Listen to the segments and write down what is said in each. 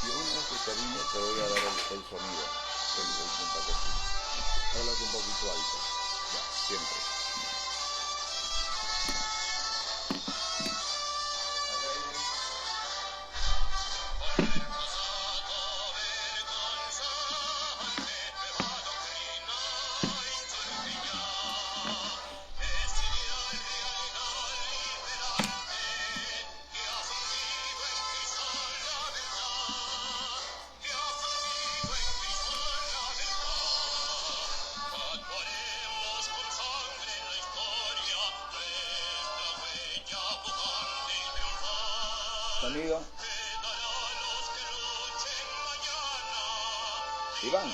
Y una vez que termine te voy a dar el sonido, el punta que sí. Háblate un poquito alto, ya, siempre. Sonido. Iván.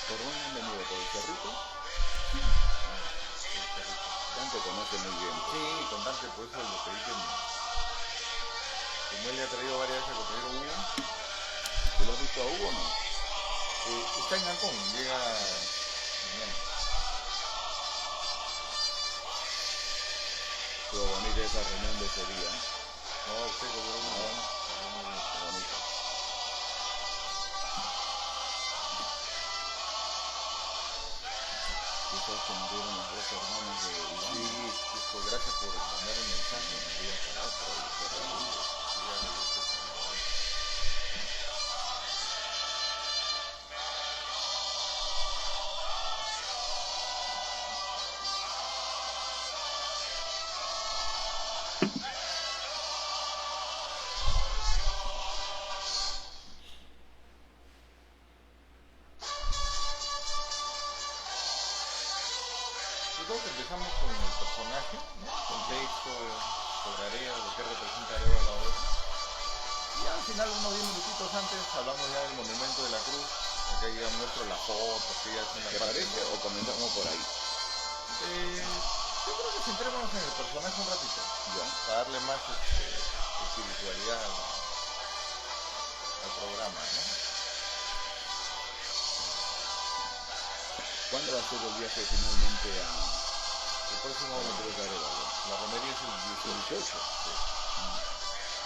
¿Por dónde han venido? ¿Por el Cerrito? Dan te conoce muy bien. Sí, contante, por eso lo pedí que como él le ha traído varias veces a compañero Hugo. ¿Tú lo has visto a Hugo o no? Está en Ancón, llega mañana. Estuvo bonita esa reunión de ese día. No, usted como Bonito. ¿Tú sabes que murieron las dos hermanas de Iván? sí, hijo, gracias por mandar un mensaje. Me voy a parar por ahí, Nosotros empezamos con el personaje, ¿no? Contexto, sobre Areva, lo que representa Areva a la obra. Y ya al final, unos 10 minutitos antes, hablamos ya del monumento de la cruz. Acá ya muestro la foto, que ya es una ¿Te parte. parece? ¿O comenzamos por ahí? Yo creo que centrémonos en el personaje un ratito, Ya. para darle más espiritualidad al programa, ¿no? ¿Cuándo va a ser el viaje finalmente a El próximo la Cruz de Arevalo? la romería es el 18. 18. Sí.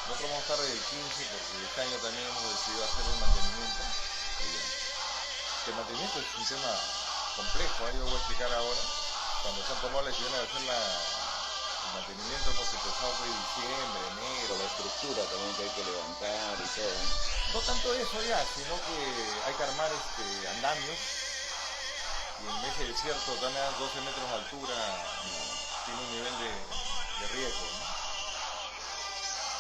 Nosotros vamos a estar el 15 porque este año también hemos decidido hacer el mantenimiento. El mantenimiento es un tema complejo, ahí lo voy a explicar ahora. Cuando se han tomado la decisión de hacer el mantenimiento hemos empezado fue diciembre, enero. Pero la estructura también que hay que levantar y todo. No tanto eso ya, sino que hay que armar andamios. Y en ese desierto tan a 12 metros de altura tiene un nivel de riesgo, ¿no?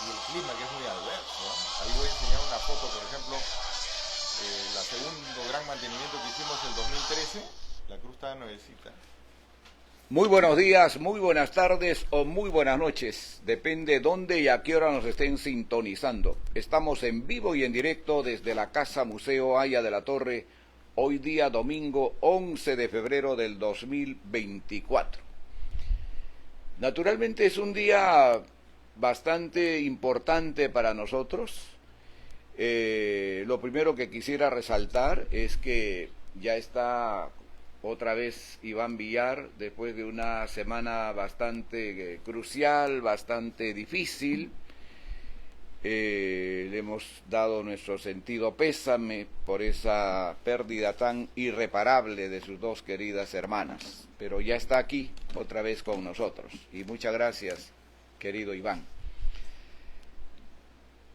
Y el clima que es muy adverso, ¿no? Ahí voy a enseñar una foto, por ejemplo, el segundo gran mantenimiento que hicimos el 2013, la cruz estaba nuevecita. Muy buenos días, muy buenas tardes o muy buenas noches. Depende dónde y a qué hora nos estén sintonizando. Estamos en vivo y en directo desde la Casa Museo Haya de la Torre, hoy día domingo 11 de febrero del 2024. Naturalmente es un día bastante importante para nosotros. Lo primero que quisiera resaltar es que ya está otra vez Iván Villar, después de una semana bastante crucial, bastante difícil. Le hemos dado nuestro sentido pésame por esa pérdida tan irreparable de sus dos queridas hermanas, pero ya está aquí otra vez con nosotros, y muchas gracias, querido Iván.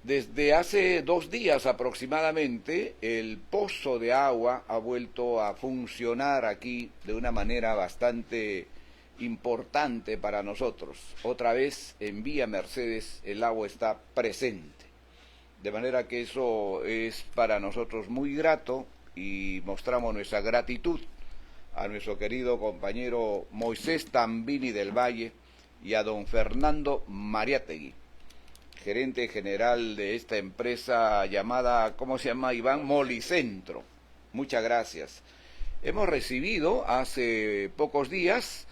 Desde hace 2 días aproximadamente, el pozo de agua ha vuelto a funcionar aquí de una manera bastante importante para nosotros. Otra vez en Vía Mercedes el agua está presente. De manera que eso es para nosotros muy grato y mostramos nuestra gratitud a nuestro querido compañero Moisés Tambini del Valle y a don Fernando Mariátegui, gerente general de esta empresa llamada, ¿cómo se llama, Iván? Molicentro. Muchas gracias. Hemos recibido hace pocos días,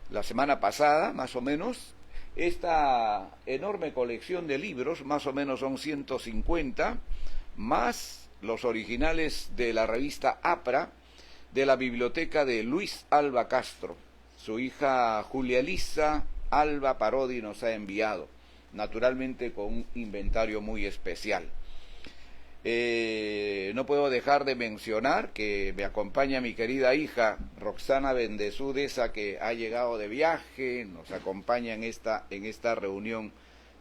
la semana pasada más o menos, esta enorme colección de libros, más o menos son 150, más los originales de la revista APRA, de la biblioteca de Luis Alba Castro. Su hija Julia Elisa Alba Parodi nos ha enviado, naturalmente con un inventario muy especial. No puedo dejar de mencionar que me acompaña mi querida hija Roxana Bendezudesa, que ha llegado de viaje, nos acompaña en esta reunión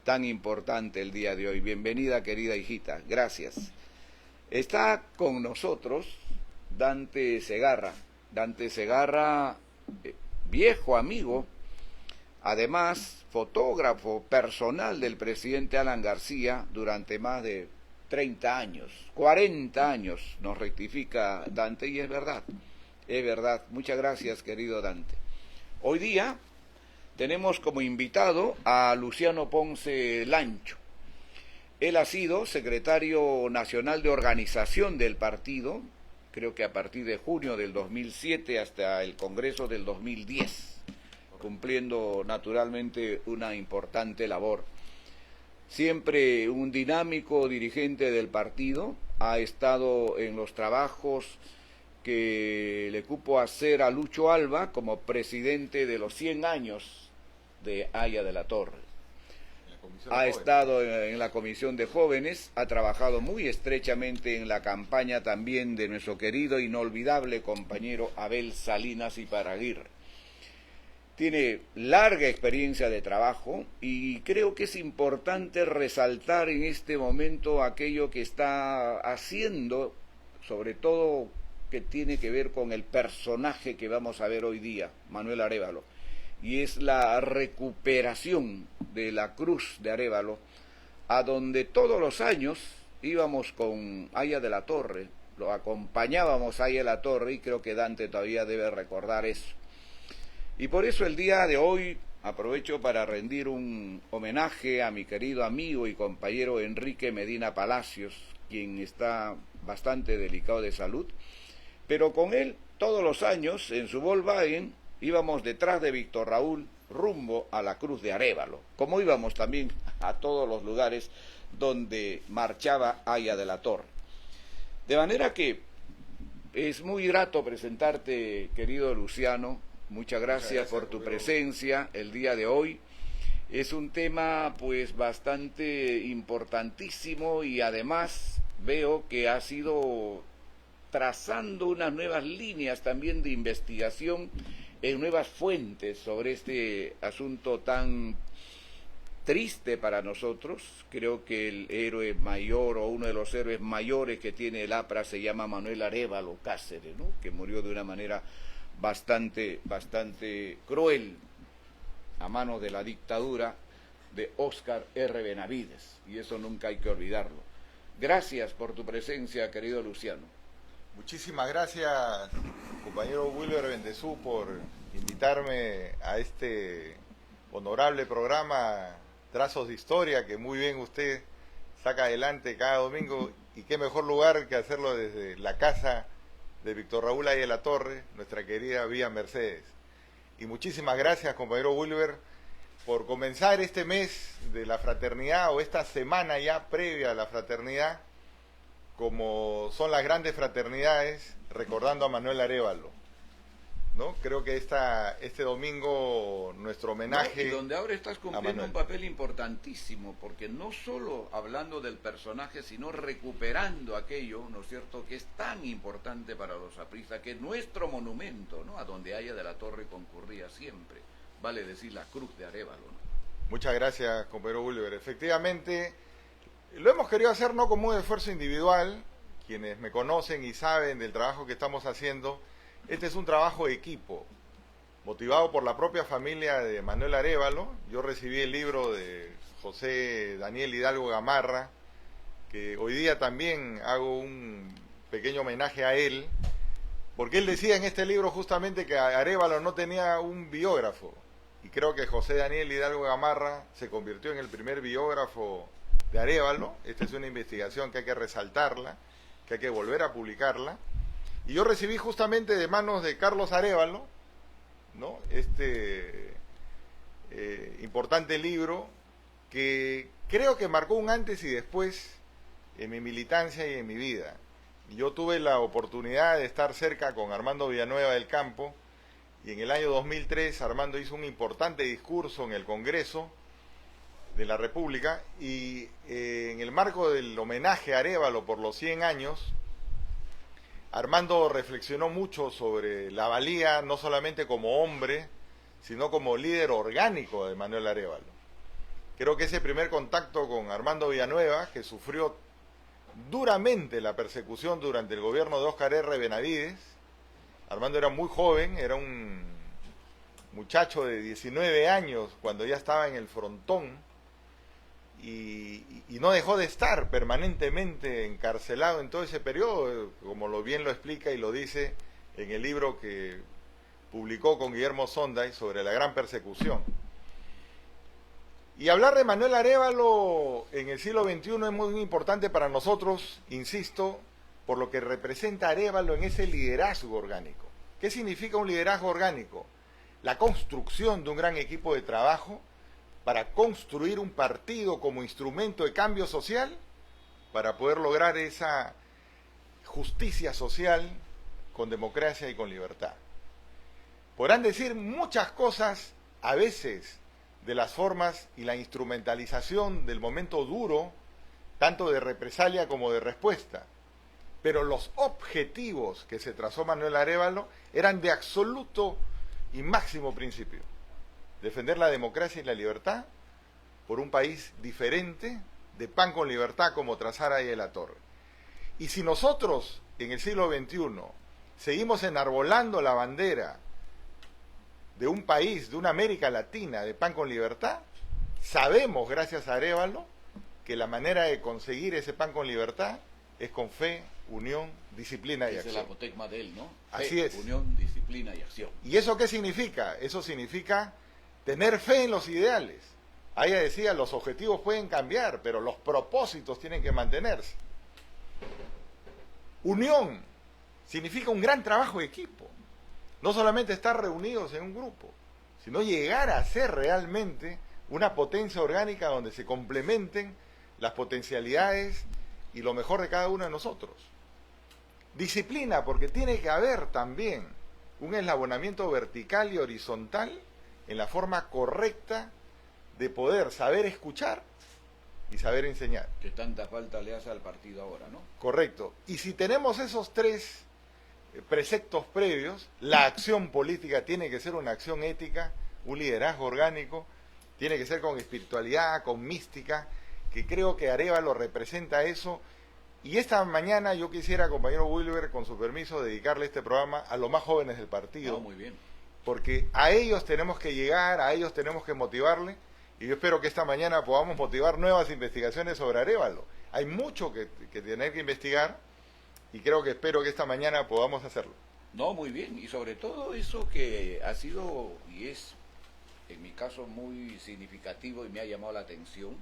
tan importante el día de hoy. Bienvenida, querida hijita, gracias. Está con nosotros Dante Segarra, viejo amigo, además fotógrafo personal del presidente Alan García durante más de 30 años, 40 años, nos rectifica Dante, y es verdad. Muchas gracias, querido Dante. Hoy día tenemos como invitado a Luciano Ponce Lancho. Él ha sido secretario nacional de organización del partido, creo que a partir de junio del 2007 hasta el Congreso del 2010, cumpliendo naturalmente una importante labor. Siempre un dinámico dirigente del partido, ha estado en los trabajos que le cupo hacer a Lucho Alba como presidente de los 100 años de Haya de la Torre. Ha estado en la Comisión de Jóvenes, ha trabajado muy estrechamente en la campaña también de nuestro querido, inolvidable compañero Abel Salinas Iparaguirre. Tiene larga experiencia de trabajo y creo que es importante resaltar en este momento aquello que está haciendo, sobre todo que tiene que ver con el personaje que vamos a ver hoy día, Manuel Arévalo, y es la recuperación de la Cruz de Arévalo, a donde todos los años íbamos con Haya de la Torre, lo acompañábamos a Haya de la Torre, y creo que Dante todavía debe recordar eso. Y por eso el día de hoy aprovecho para rendir un homenaje a mi querido amigo y compañero Enrique Medina Palacios, quien está bastante delicado de salud, pero con él todos los años en su Volkswagen íbamos detrás de Víctor Raúl rumbo a la Cruz de Arévalo, como íbamos también a todos los lugares donde marchaba Haya de la Torre. De manera que es muy grato presentarte, querido Luciano. Muchas gracias por tu presencia el día de hoy. Es un tema pues bastante importantísimo y además veo que has ido trazando unas nuevas líneas también de investigación en nuevas fuentes sobre este asunto tan triste para nosotros. Creo que el héroe mayor o uno de los héroes mayores que tiene el APRA se llama Manuel Arévalo Cáceres, ¿no? Que murió de una manera bastante cruel a manos de la dictadura de Óscar R. Benavides, y eso nunca hay que olvidarlo. Gracias por tu presencia, querido Luciano. Muchísimas gracias, compañero Wilber Bendezú, por invitarme a este honorable programa Trazos de Historia, que muy bien usted saca adelante cada domingo, y qué mejor lugar que hacerlo desde la casa de Víctor Raúl Haya de la Torre, nuestra querida Vía Mercedes. Y muchísimas gracias, compañero Wilber, por comenzar este mes de la fraternidad, o esta semana ya previa a la fraternidad, como son las grandes fraternidades, recordando a Manuel Arévalo, ¿no? Creo que este domingo nuestro homenaje... No, y donde ahora estás cumpliendo un papel importantísimo, porque no solo hablando del personaje, sino recuperando aquello, ¿no es cierto?, que es tan importante para los apristas, que es nuestro monumento, ¿no?, a donde Haya de la Torre concurría siempre, vale decir la Cruz de Arévalo, ¿no? Muchas gracias, compañero Wilber. Efectivamente, lo hemos querido hacer no como un esfuerzo individual. Quienes me conocen y saben del trabajo que estamos haciendo, este es un trabajo de equipo, motivado por la propia familia de Manuel Arévalo. Yo recibí el libro de José Daniel Hidalgo Gamarra, que hoy día también hago un pequeño homenaje a él, porque él decía en este libro justamente que Arévalo no tenía un biógrafo, y creo que José Daniel Hidalgo Gamarra se convirtió en el primer biógrafo de Arévalo. Esta es una investigación que hay que resaltarla, que hay que volver a publicarla, y yo recibí justamente de manos de Carlos Arévalo, ¿no?, este importante libro que creo que marcó un antes y después en mi militancia y en mi vida. Yo tuve la oportunidad de estar cerca con Armando Villanueva del Campo, y en el año 2003 Armando hizo un importante discurso en el Congreso de la República, y en el marco del homenaje a Arévalo por los 100 años, Armando reflexionó mucho sobre la valía, no solamente como hombre, sino como líder orgánico de Manuel Arévalo. Creo que ese primer contacto con Armando Villanueva, que sufrió duramente la persecución durante el gobierno de Óscar R. Benavides. Armando era muy joven, era un muchacho de 19 años cuando ya estaba en el frontón, y no dejó de estar permanentemente encarcelado en todo ese periodo, como bien lo explica y lo dice en el libro que publicó con Guillermo Sonday sobre la gran persecución. Y hablar de Manuel Arévalo en el siglo XXI es muy importante para nosotros, insisto, por lo que representa Arévalo en ese liderazgo orgánico. ¿Qué significa un liderazgo orgánico? La construcción de un gran equipo de trabajo para construir un partido como instrumento de cambio social, para poder lograr esa justicia social con democracia y con libertad. Podrán decir muchas cosas, a veces, de las formas y la instrumentalización del momento duro, tanto de represalia como de respuesta. Pero los objetivos que se trazó Manuel Arévalo eran de absoluto y máximo principio. Defender la democracia y la libertad por un país diferente, de pan con libertad, como trazara ahí de la Torre. Y si nosotros, en el siglo XXI, seguimos enarbolando la bandera de un país, de una América Latina, de pan con libertad, sabemos, gracias a Arévalo, que la manera de conseguir ese pan con libertad es con fe, unión, disciplina y acción. Esa es la apotegma de él, ¿no? Así Fe, es. unión, disciplina y acción. ¿Y eso qué significa? Eso significa tener fe en los ideales. Ahí decía, los objetivos pueden cambiar, pero los propósitos tienen que mantenerse. Unión significa un gran trabajo de equipo. No solamente estar reunidos en un grupo, sino llegar a ser realmente una potencia orgánica donde se complementen las potencialidades y lo mejor de cada uno de nosotros. Disciplina, porque tiene que haber también un eslabonamiento vertical y horizontal en la forma correcta de poder saber escuchar y saber enseñar. Que tanta falta le hace al partido ahora, ¿no? Correcto. Y si tenemos esos tres preceptos previos, la acción política tiene que ser una acción ética, un liderazgo orgánico, tiene que ser con espiritualidad, con mística, que creo que Arévalo representa eso. Y esta mañana yo quisiera, compañero Wilber, con su permiso, dedicarle este programa a los más jóvenes del partido. No, muy bien. Porque a ellos tenemos que llegar, a ellos tenemos que motivarle, y yo espero que esta mañana podamos motivar nuevas investigaciones sobre Arévalo. Hay mucho que tener que investigar, y espero que esta mañana podamos hacerlo. No, muy bien, y sobre todo eso que ha sido y es, en mi caso, muy significativo y me ha llamado la atención,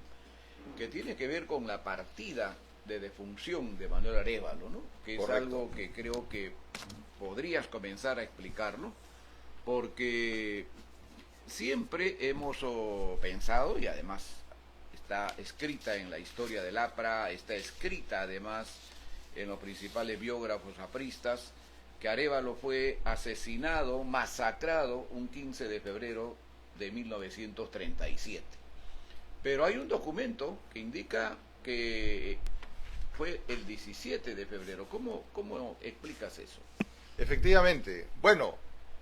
que tiene que ver con la partida de defunción de Manuel Arévalo, ¿no? Que es Correcto. algo que creo que podrías comenzar a explicarlo, porque siempre hemos pensado, y además está escrita en la historia del APRA, está escrita además en los principales biógrafos apristas, que Arévalo fue asesinado, masacrado un 15 de febrero de 1937. Pero hay un documento que indica que fue el 17 de febrero. ¿Cómo explicas eso? Efectivamente. Bueno,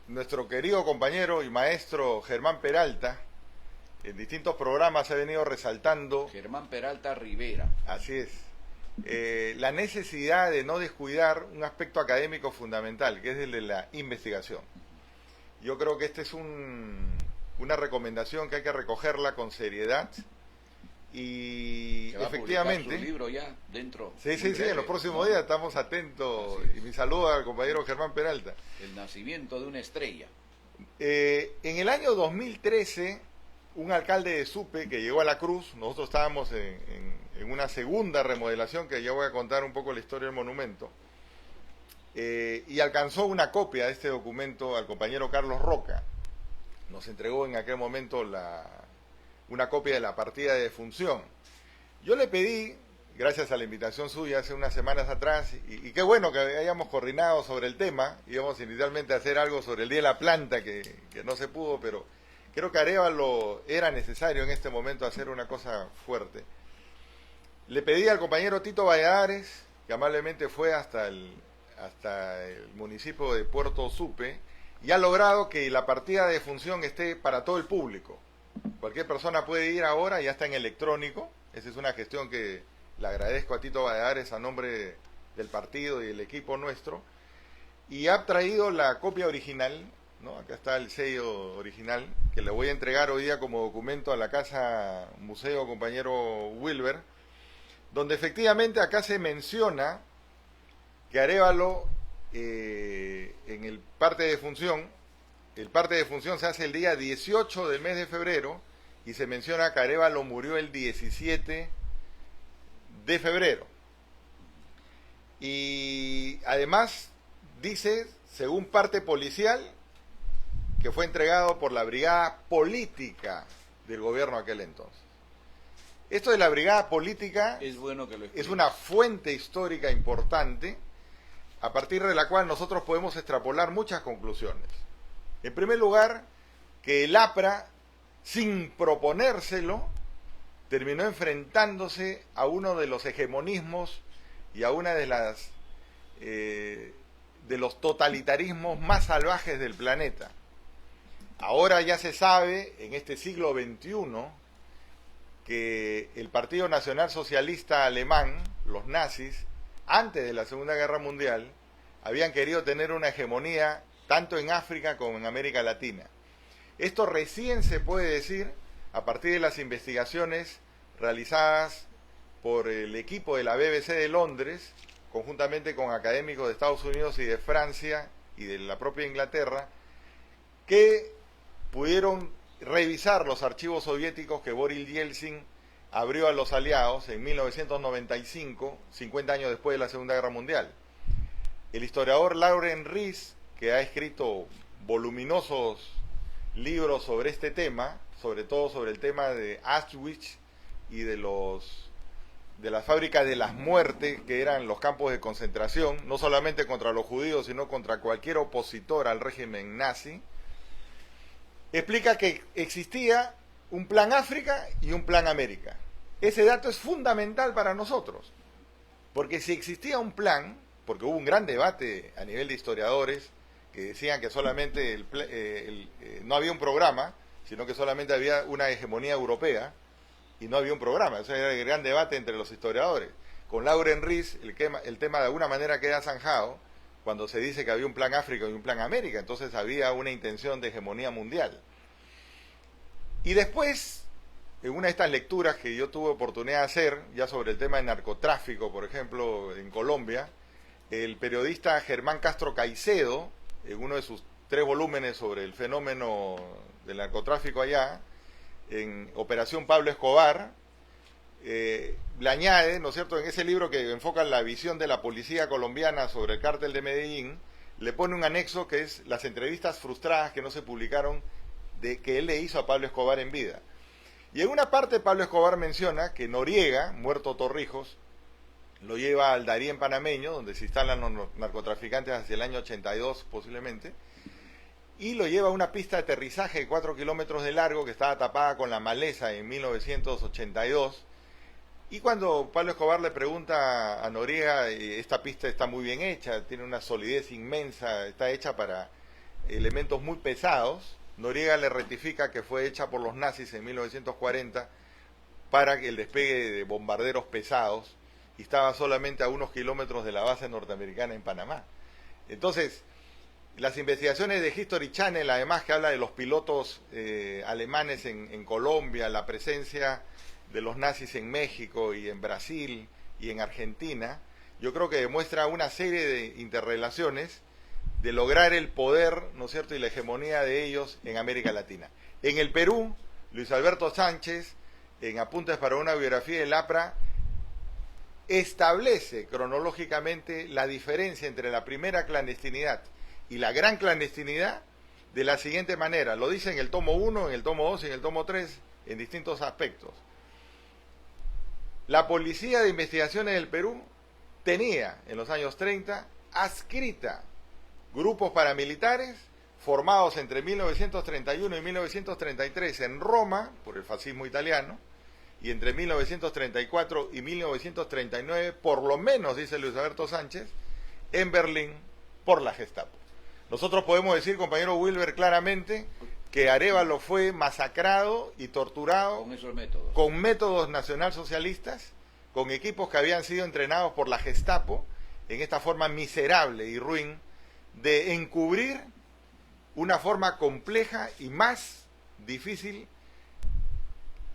nuestro querido compañero y maestro Germán Peralta, en distintos programas ha venido resaltando... Germán Peralta Rivera. Así es. La necesidad de no descuidar un aspecto académico fundamental, que es el de la investigación. Yo creo que esta es una recomendación que hay que recogerla con seriedad y Se va efectivamente... a publicar su libro ya dentro. Sí, sí, sí, en los próximos días estamos atentos. Y mi saludo al compañero Germán Peralta. El nacimiento de una estrella. En el año 2013, un alcalde de Supe que llegó a la Cruz, nosotros estábamos en una segunda remodelación, que ya voy a contar un poco la historia del monumento, y alcanzó una copia de este documento al compañero Carlos Roca. Nos entregó en aquel momento una copia de la partida de defunción. Yo le pedí, gracias a la invitación suya hace unas semanas atrás, y qué bueno que hayamos coordinado sobre el tema. Íbamos inicialmente a hacer algo sobre el Día de la Planta, que no se pudo, pero creo que Arévalo era necesario en este momento hacer una cosa fuerte. Le pedí al compañero Tito Valladares, que amablemente fue hasta el municipio de Puerto Supe, y ha logrado que la partida de defunción esté para todo el público. Cualquier persona puede ir ahora, ya está en electrónico. Esa es una gestión que le agradezco a Tito Valladares a nombre del partido y el equipo nuestro. Y ha traído la copia original, ¿no? Acá está el sello original, que le voy a entregar hoy día como documento a la Casa Museo, compañero Wilber, donde efectivamente acá se menciona que Arévalo, en el parte de defunción, el parte de defunción se hace el día 18 del mes de febrero, y se menciona que Arévalo murió el 17 de febrero. Y además dice, según parte policial, que fue entregado por la brigada política del gobierno aquel entonces. Esto de la brigada política Es bueno que lo es una fuente histórica importante, a partir de la cual nosotros podemos extrapolar muchas conclusiones. En primer lugar, que el APRA, sin proponérselo, terminó enfrentándose a uno de los hegemonismos y a una de los totalitarismos más salvajes del planeta. Ahora ya se sabe, en este siglo XXI, que el Partido Nacional Socialista Alemán, los nazis, antes de la Segunda Guerra Mundial, habían querido tener una hegemonía tanto en África como en América Latina. Esto recién se puede decir a partir de las investigaciones realizadas por el equipo de la BBC de Londres, conjuntamente con académicos de Estados Unidos y de Francia y de la propia Inglaterra, que pudieron revisar los archivos soviéticos que Boris Yeltsin abrió a los aliados en 1995, 50 años después de la Segunda Guerra Mundial. El historiador Lauren Ries, que ha escrito voluminosos libros sobre este tema, sobre todo sobre el tema de Auschwitz y de las fábricas de las muertes, que eran los campos de concentración, no solamente contra los judíos, sino contra cualquier opositor al régimen nazi, explica que existía un plan África y un plan América. Ese dato es fundamental para nosotros, porque si existía un plan, porque hubo un gran debate a nivel de historiadores que decían que solamente no había un programa, sino que solamente había una hegemonía europea y no había un programa. Ese era el gran debate entre los historiadores. Con Lauren Ries el tema de alguna manera queda zanjado cuando se dice que había un plan África y un plan América, entonces había una intención de hegemonía mundial. Y después, en una de estas lecturas que yo tuve oportunidad de hacer, ya sobre el tema de narcotráfico, por ejemplo, en Colombia, el periodista Germán Castro Caicedo, en uno de sus 3 volúmenes sobre el fenómeno del narcotráfico allá, en Operación Pablo Escobar, le añade, ¿no es cierto?, en ese libro que enfoca la visión de la policía colombiana sobre el cártel de Medellín, le pone un anexo que es las entrevistas frustradas que no se publicaron que él le hizo a Pablo Escobar en vida. Y en una parte Pablo Escobar menciona que Noriega, muerto Torrijos, lo lleva al Darién panameño, donde se instalan los narcotraficantes hacia el año 82 posiblemente, y lo lleva a una pista de aterrizaje de 4 kilómetros de largo que estaba tapada con la maleza en 1982. Y cuando Pablo Escobar le pregunta a Noriega, esta pista está muy bien hecha, tiene una solidez inmensa, está hecha para elementos muy pesados, Noriega le rectifica que fue hecha por los nazis en 1940 para el despegue de bombarderos pesados y estaba solamente a unos kilómetros de la base norteamericana en Panamá. Entonces, las investigaciones de History Channel, además, que habla de los pilotos alemanes en Colombia, la presencia de los nazis en México y en Brasil y en Argentina, yo creo que demuestra una serie de interrelaciones de lograr el poder, ¿no es cierto?, y la hegemonía de ellos en América Latina. En el Perú, Luis Alberto Sánchez, en Apuntes para una biografía del APRA, establece cronológicamente la diferencia entre la primera clandestinidad y la gran clandestinidad de la siguiente manera. Lo dice en el tomo 1, en el tomo 2 y en el tomo 3, en distintos aspectos. La Policía de Investigaciones del Perú tenía, en los años 30, adscrita grupos paramilitares formados entre 1931 y 1933 en Roma, por el fascismo italiano, y entre 1934 y 1939, por lo menos, dice Luis Alberto Sánchez, en Berlín, por la Gestapo. Nosotros podemos decir, compañero Wilber, claramente que Arévalo fue masacrado y torturado Con esos métodos. con métodos nacionalsocialistas, con equipos que habían sido entrenados por la Gestapo, en esta forma miserable y ruin de encubrir una forma compleja y más difícil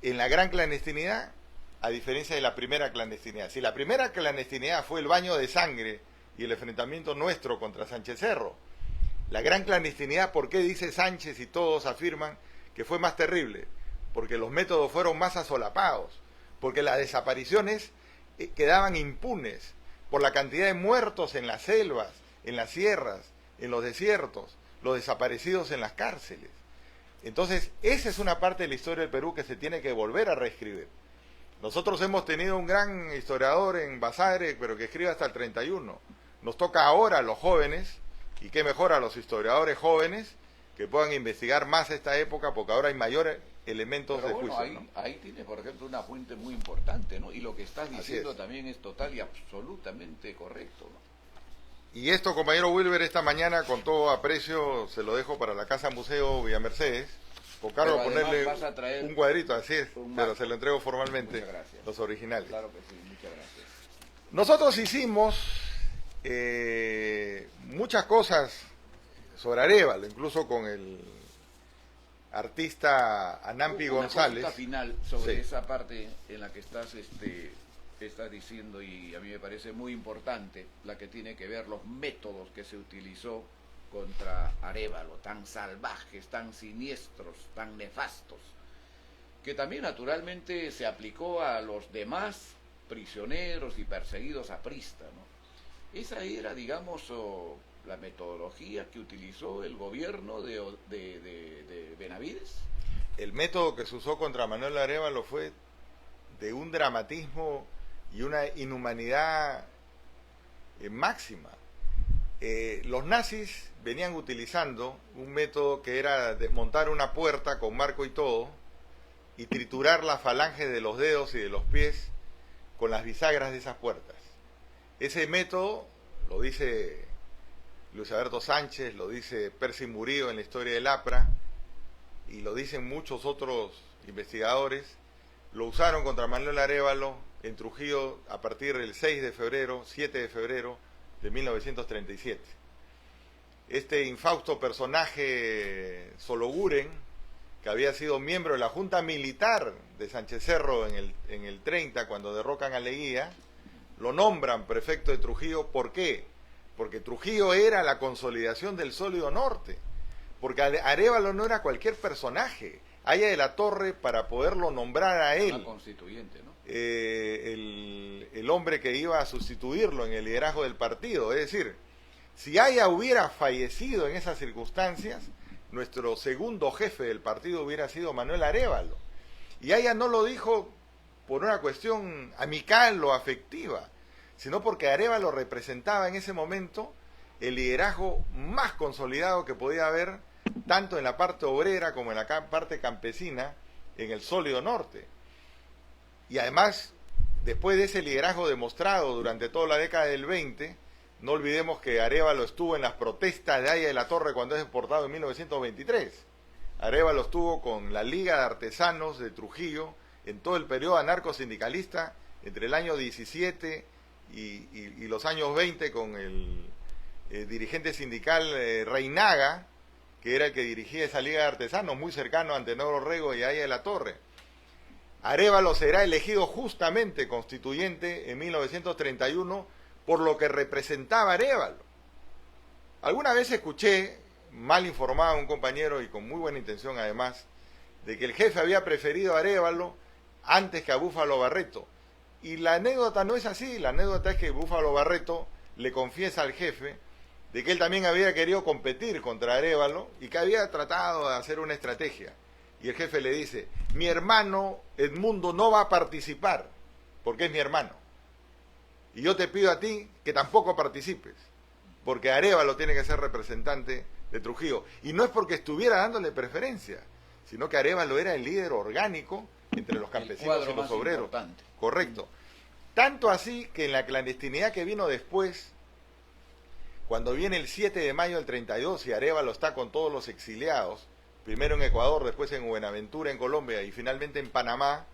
en la gran clandestinidad, a diferencia de la primera clandestinidad. Si la primera clandestinidad fue el baño de sangre y el enfrentamiento nuestro contra Sánchez Cerro, la gran clandestinidad, ¿por qué dice Sánchez y todos afirman que fue más terrible? Porque los métodos fueron más asolapados, porque las desapariciones quedaban impunes por la cantidad de muertos en las selvas, en las sierras, en los desiertos, los desaparecidos en las cárceles. Entonces, esa es una parte de la historia del Perú que se tiene que volver a reescribir. Nosotros hemos tenido un gran historiador en Basadre, pero que escribe hasta el 31. Nos toca ahora a los jóvenes, y qué mejor a los historiadores jóvenes, que puedan investigar más esta época, porque ahora hay mayores elementos Pero de bueno, juicio, ¿no? ahí tienes, por ejemplo, una fuente muy importante, ¿no? Y lo que estás diciendo es. también es total y absolutamente correcto, ¿no? Y esto, compañero Wilber, esta mañana, con todo aprecio, se lo dejo para la Casa Museo Villa Mercedes. Por Carlos, Pero además ponerle vas a traer un cuadrito, así es, un pero mapa. se lo entrego formalmente, Muchas gracias. los originales. Claro que sí, muchas gracias. Nosotros hicimos muchas cosas sobre Arévalo, incluso con el artista Anampi Una González. cosita final sobre Sí. esa parte en la que estás diciendo, y a mí me parece muy importante, la que tiene que ver los métodos que se utilizó contra Arévalo, tan salvajes, tan siniestros, tan nefastos, que también naturalmente se aplicó a los demás prisioneros y perseguidos apristas, ¿no? Esa era, digamos, la metodología que utilizó el gobierno de Benavides. El método que se usó contra Manuel Arévalo fue de un dramatismo y una inhumanidad máxima. Los nazis venían utilizando un método que era desmontar una puerta con marco y todo y triturar las falanges de los dedos y de los pies con las bisagras de esas puertas. Ese método, lo dice Luis Alberto Sánchez, lo dice Percy Murillo en la historia del APRA, y lo dicen muchos otros investigadores, lo usaron contra Manuel Arévalo en Trujillo a partir del 6 de febrero, 7 de febrero de 1937. Este infausto personaje Sologuren, que había sido miembro de la Junta Militar de Sánchez Cerro en el 30, cuando derrocan a Leguía, lo nombran prefecto de Trujillo. ¿Por qué? Porque Trujillo era la consolidación del sólido norte, porque Arévalo no era cualquier personaje. Haya de la Torre, para poderlo nombrar a él, Una constituyente, ¿no? el hombre que iba a sustituirlo en el liderazgo del partido. Es decir, si Haya hubiera fallecido en esas circunstancias, nuestro segundo jefe del partido hubiera sido Manuel Arévalo. Y Haya no lo dijo por una cuestión amical o afectiva, sino porque Arévalo representaba en ese momento el liderazgo más consolidado que podía haber, tanto en la parte obrera como en la parte campesina, en el sólido norte. Y además, después de ese liderazgo demostrado durante toda la década del 20, no olvidemos que Arévalo estuvo en las protestas de Haya de la Torre cuando es deportado en 1923. Arévalo estuvo con la Liga de Artesanos de Trujillo en todo el periodo anarcosindicalista, entre el año 17 y los años 20, con el dirigente sindical Reinaga, que era el que dirigía esa Liga de Artesanos, muy cercano a Antenor Orrego y a Haya de la Torre. Arévalo será elegido justamente constituyente en 1931 por lo que representaba Arévalo. Alguna vez escuché, mal informado a un compañero y con muy buena intención además, de que el jefe había preferido a Arévalo antes que a Búfalo Barreto. Y la anécdota no es así, la anécdota es que Búfalo Barreto le confiesa al jefe de que él también había querido competir contra Arévalo y que había tratado de hacer una estrategia. Y el jefe le dice, mi hermano Edmundo no va a participar, porque es mi hermano. Y yo te pido a ti que tampoco participes, porque Arévalo tiene que ser representante de Trujillo. Y no es porque estuviera dándole preferencia, sino que Arévalo era el líder orgánico entre los campesinos y los obreros. Importante. Correcto. Tanto así que en la clandestinidad que vino después, cuando viene el 7 de mayo del 32 y Arévalo está con todos los exiliados, primero en Ecuador, después en Buenaventura, en Colombia y finalmente en Panamá,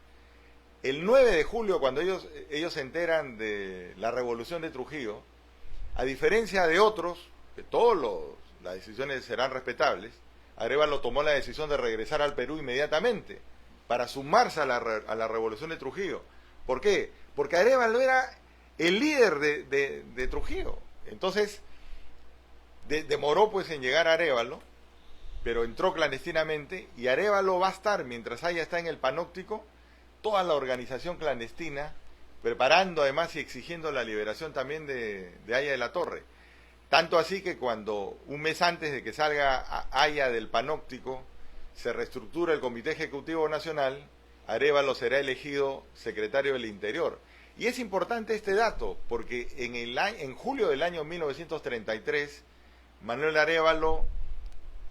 el 9 de julio, cuando ellos se enteran de la revolución de Trujillo, a diferencia de otros, que las decisiones serán respetables, Arévalo tomó la decisión de regresar al Perú inmediatamente para sumarse a la revolución de Trujillo. ¿Por qué? Porque Arévalo era el líder de Trujillo. Entonces, demoró pues en llegar a Arévalo, pero entró clandestinamente, y Arévalo va a estar, mientras Haya está en el Panóptico, toda la organización clandestina, preparando además y exigiendo la liberación también de Haya de la Torre. Tanto así que cuando, un mes antes de que salga Haya del Panóptico, se reestructura el Comité Ejecutivo Nacional, Arévalo será elegido secretario del Interior. Y es importante este dato, porque en julio del año 1933, Manuel Arévalo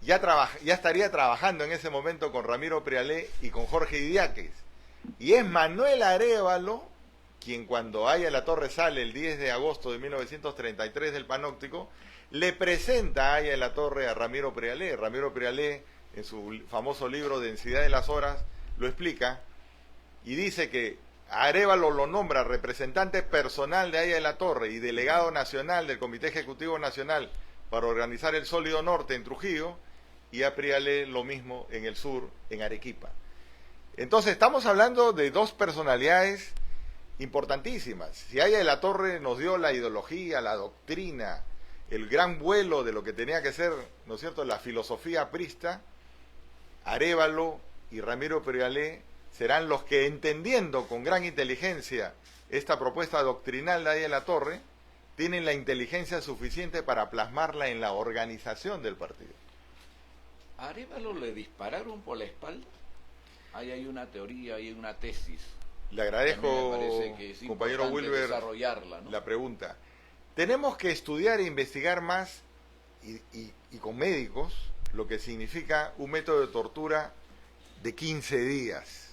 ya estaría trabajando en ese momento con Ramiro Prialé y con Jorge Idiáquez. Y es Manuel Arévalo quien, cuando Haya de la Torre sale el 10 de agosto de 1933 del Panóptico, le presenta a Haya de la Torre a Ramiro Prialé. Ramiro Prialé, en su famoso libro Densidad de las Horas, lo explica y dice que Arévalo lo nombra representante personal de Haya de la Torre y delegado nacional del Comité Ejecutivo Nacional para organizar el Sólido Norte en Trujillo, y a Prialé lo mismo en el sur, en Arequipa. Entonces estamos hablando de dos personalidades importantísimas. Si Haya de la Torre nos dio la ideología, la doctrina, el gran vuelo de lo que tenía que ser, ¿no es cierto?, la filosofía aprista, Arévalo y Ramiro Prialé serán los que, entendiendo con gran inteligencia esta propuesta doctrinal de Haya de la Torre, tienen la inteligencia suficiente para plasmarla en la organización del partido. ¿A Arévalo le dispararon por la espalda? Ahí hay una teoría, hay una tesis. Le agradezco, me parece que es compañero Wilber, desarrollarla, ¿no?, la pregunta. Tenemos que estudiar e investigar más, y con médicos, lo que significa un método de tortura de 15 días.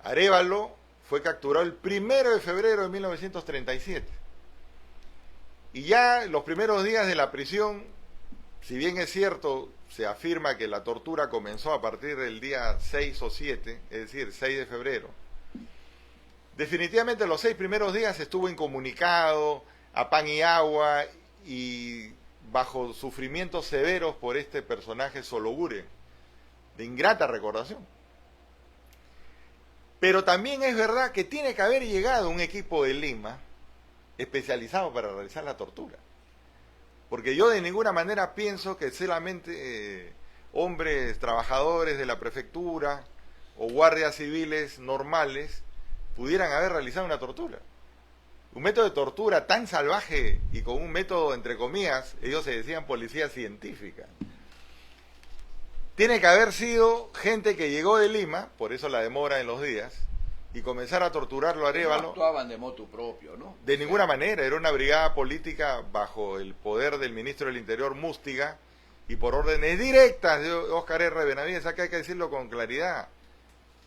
Arévalo fue capturado el 1 de febrero de 1937. Y ya los primeros días de la prisión, si bien es cierto, se afirma que la tortura comenzó a partir del día 6 o 7, es decir, 6 de febrero. Definitivamente los 6 primeros días estuvo incomunicado, a pan y agua, y bajo sufrimientos severos por este personaje Sologuren, de ingrata recordación. Pero también es verdad que tiene que haber llegado un equipo de Lima especializado para realizar la tortura. Porque yo de ninguna manera pienso que solamente hombres trabajadores de la prefectura o guardias civiles normales pudieran haber realizado una tortura. Un método de tortura tan salvaje y con un método, entre comillas, ellos se decían policía científica. Tiene que haber sido gente que llegó de Lima, por eso la demora en los días, y comenzar a torturarlo a Arévalo. No actuaban de motu propio, ¿no? De ninguna manera, era una brigada política bajo el poder del ministro del Interior Mústiga y por órdenes directas de Óscar R. Benavides. Acá hay que decirlo con claridad.